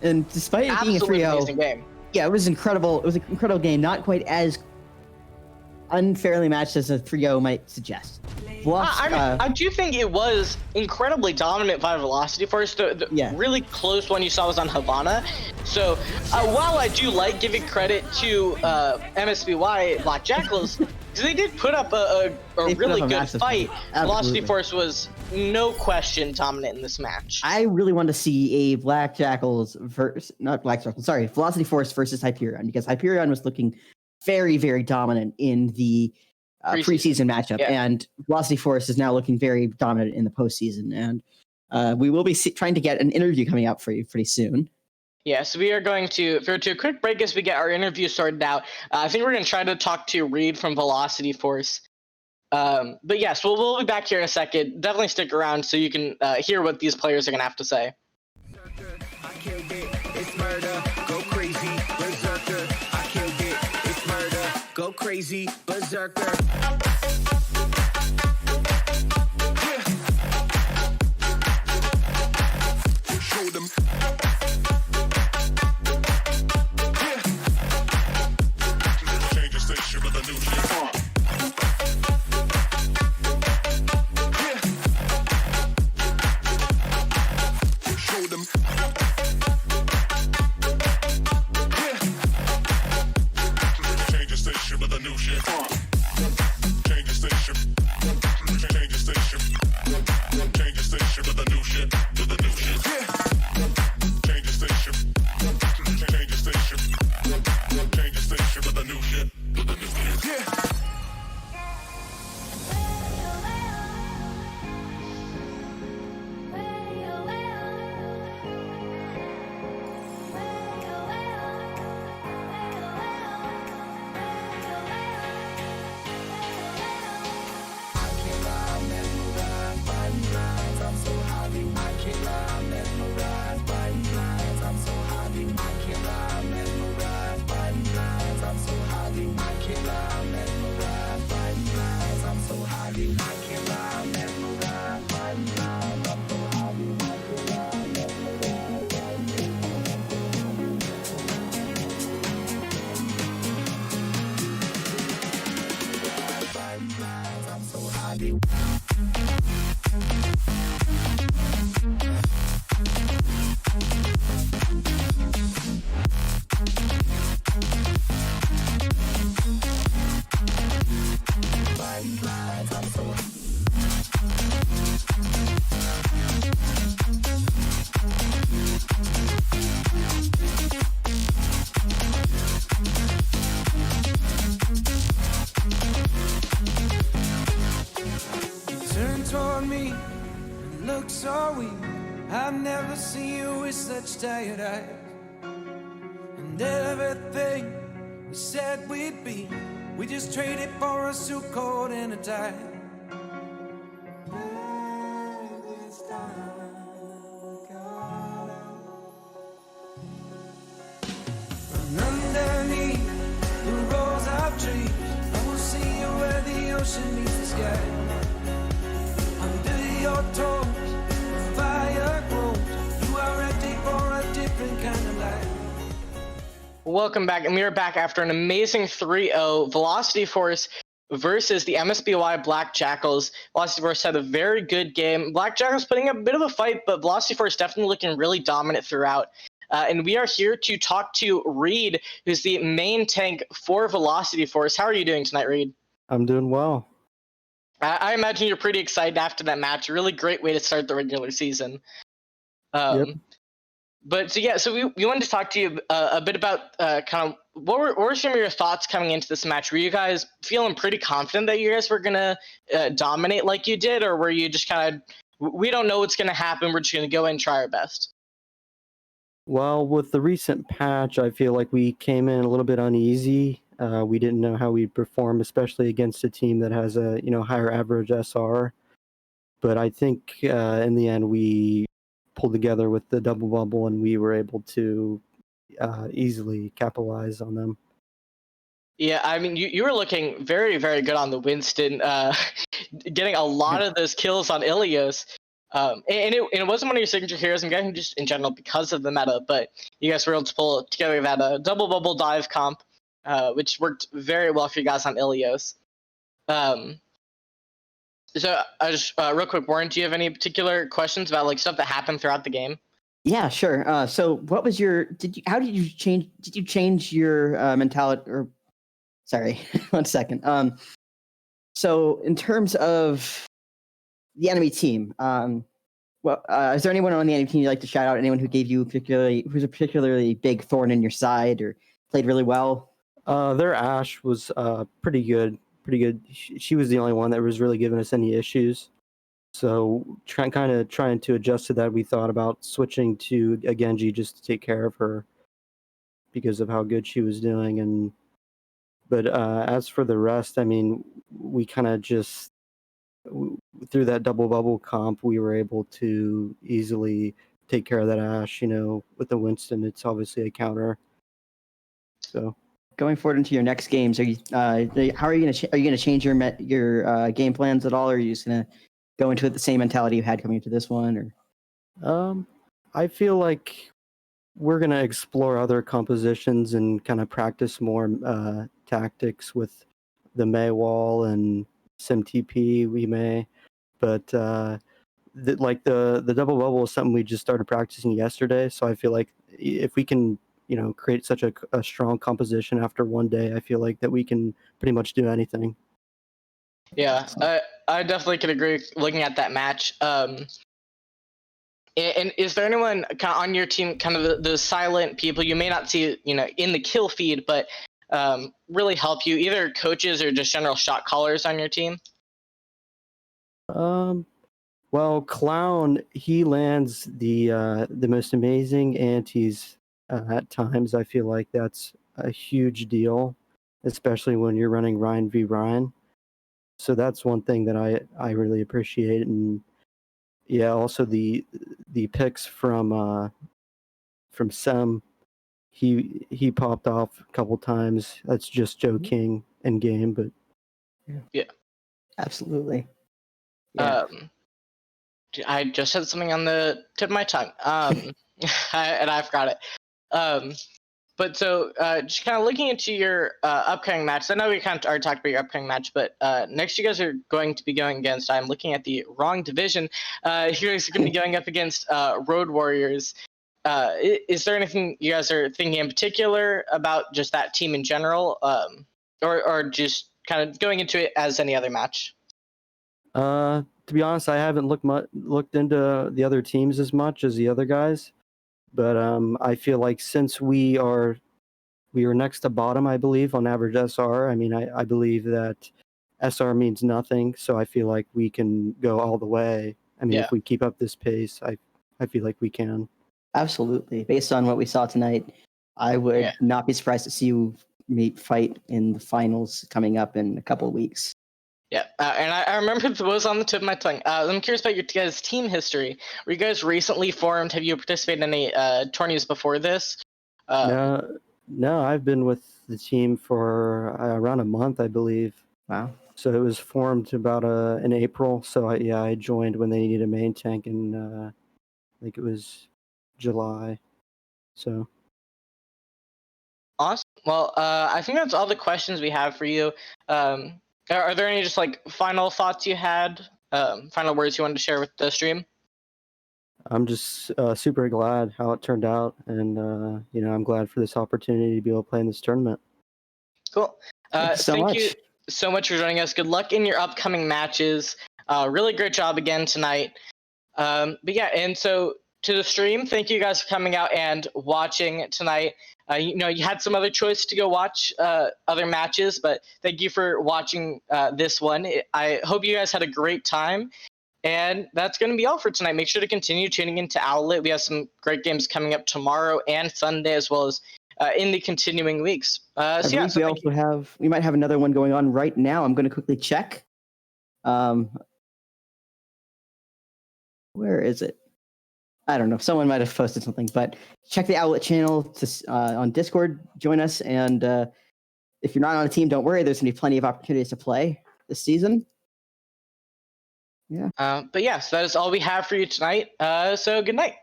And despite it being a 3-0 game, yeah, it was incredible. It was an incredible game. Not quite as unfairly matched as a 3-0 might suggest. I do think it was incredibly dominant by Velocity Force. The really close one you saw was on Havana. So while I do like giving credit to MSBY Black Jackals, because they did put up a really good fight, Velocity Force was no question dominant in this match. I really want to see a Black Jackals Velocity Force versus Hyperion, because Hyperion was looking very, very dominant in the preseason matchup, and Velocity Force is now looking very dominant in the postseason, and we will be trying to get an interview coming out for you pretty soon. Yeah, so we are going to go to a quick break as we get our interview sorted out. I think we're going to try to talk to Reed from Velocity Force. But yes, we'll be back here in a second. Definitely stick around so you can hear what these players are going to have to say. Go crazy, berserker. Show them. Change the station with a new shit. Show them. Change the station with a new shit. Change the station. Change the station. Change the station with a new shit. With a new shit. Change the station. Change the station. Change the station with a new shit. With a new shit. I've never seen you with such tired eyes. And everything we said we'd be, we just traded for a suit coat and a tie. This time we got out. And underneath the rows of trees, I will see you where the ocean meets the sky. Under your toes, the fire grows. You are ready for a different kind of life. Welcome back, and we are back after an amazing 3-0 Velocity Force versus the MSBY Black Jackals. Velocity Force had a very good game. Black Jackals putting up a bit of a fight, but Velocity Force definitely looking really dominant throughout. And we are here to talk to Reed, who's the main tank for Velocity Force. How are you doing tonight, Reed? I'm doing well. I imagine you're pretty excited after that match. A really great way to start the regular season. Yep. But so we wanted to talk to you a bit about kind of what were some of your thoughts coming into this match? Were you guys feeling pretty confident that you guys were gonna dominate like you did, or were you just kind of, we don't know what's gonna happen, we're just gonna go in and try our best? Well, with the recent patch, I feel like we came in a little bit uneasy. We didn't know how we'd perform, especially against a team that has a higher average SR. But I think in the end we pulled together with the double bubble, and we were able to easily capitalize on them. Yeah, I mean, you were looking very, very good on the Winston, getting a lot of those kills on Ilios. And it wasn't one of your signature heroes, I'm guessing just in general because of the meta, but you guys were able to pull together that double bubble dive comp, which worked very well for you guys on Ilios. So I just real quick, Warren, do you have any particular questions about like stuff that happened throughout the game? Yeah, sure. So what was your how did you change your mentality, or sorry, one second. So in terms of the enemy team, is there anyone on the enemy team you'd like to shout out? Anyone who gave you who's a particularly big thorn in your side or played really well? Their Ashe was pretty good. She was the only one that was really giving us any issues. So trying to adjust to that, we thought about switching to a Genji just to take care of her because of how good she was doing. But as for the rest, I mean, we kind of just through that double bubble comp, we were able to easily take care of that Ashe. With the Winston, it's obviously a counter. So Going forward into your next games, are you how are you going to change your game plans at all, or are you just going to go into it the same mentality you had coming into this one? Or I feel like we're going to explore other compositions and kind of practice more tactics with the May wall and SimTP. We may, but the double bubble is something we just started practicing yesterday. So I feel like if we can create such a strong composition after one day, I feel like that we can pretty much do anything. Yeah, I definitely can agree looking at that match. And is there anyone kind of on your team, kind of the silent people you may not see, in the kill feed, but really help you, either coaches or just general shot callers on your team? Well, Clown, he lands the most amazing antis at times. I feel like that's a huge deal, especially when you're running Ryan v Ryan. So that's one thing that I really appreciate. And yeah, also the picks from Sem, he popped off a couple times. That's just Joe King in game, but yeah, absolutely. Yeah. I just had something on the tip of my tongue, and I forgot it. But so just kind of looking into your upcoming match, I know we kind of already talked about your upcoming match, but next you guys are going to be going against, I'm looking at the wrong division, you guys are going to be going up against Road Warriors. Is there anything you guys are thinking in particular about just that team in general, or just kind of going into it as any other match? To be honest, I haven't looked into the other teams as much as the other guys, but I feel like since we are next to bottom, I believe, on average SR. I mean, I believe that SR means nothing, so I feel like we can go all the way. I mean, Yeah. if we keep up this pace, I feel like we can. Absolutely. Based on what we saw tonight, I would Yeah. not be surprised to see you fight in the finals coming up in a couple of weeks. Yeah, and I remember it was on the tip of my tongue. I'm curious about your guys' team history. Were you guys recently formed? Have you participated in any tourneys before this? No, I've been with the team for around a month, I believe. Wow. So it was formed about in April. So I joined when they needed a main tank in I think it was July. So Awesome. Well, I think that's all the questions we have for you. Are there any just like final thoughts you had? Final words you wanted to share with the stream? I'm just super glad how it turned out, and I'm glad for this opportunity to be able to play in this tournament. Cool. Thank you so thank much. you so much for joining us. Good luck in your upcoming matches. Really great job again tonight. But yeah, and so to the stream, thank you guys for coming out and watching tonight. You had some other choice to go watch other matches, but thank you for watching this one. I hope you guys had a great time. And that's going to be all for tonight. Make sure to continue tuning into Owlet. We have some great games coming up tomorrow and Sunday, as well as in the continuing weeks. I So yeah, believe so we thank you. also we might have another one going on right now. I'm going to quickly check. Where is it? I don't know. Someone might have posted something, but check the Owlet channel on Discord. Join us, and if you're not on a team, don't worry. There's going to be plenty of opportunities to play this season. Yeah. But yeah, so that is all we have for you tonight. So good night.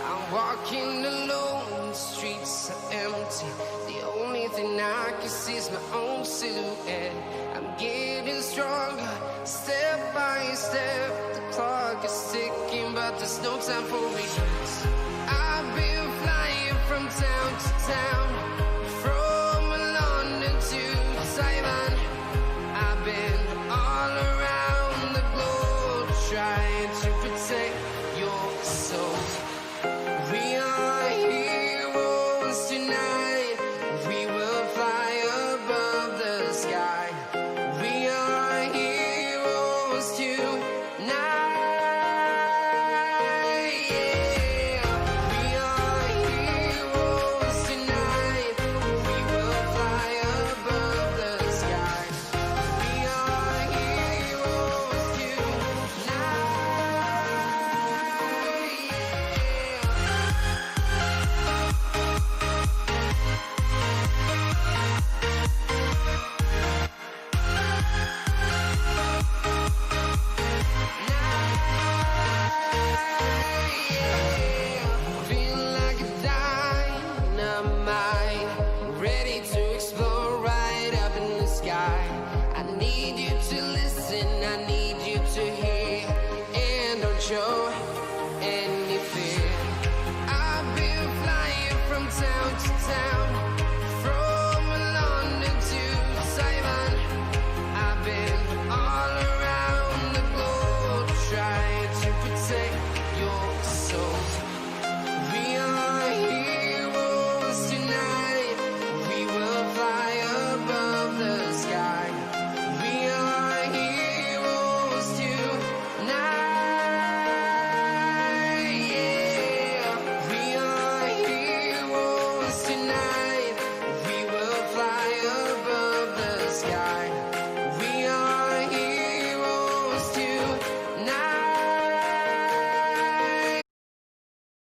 I'm walking alone, the streets are empty. The only thing I can see is my own silhouette. I'm getting stronger, step by step. The clock is ticking, but there's no time for regrets. I've been flying from town to town.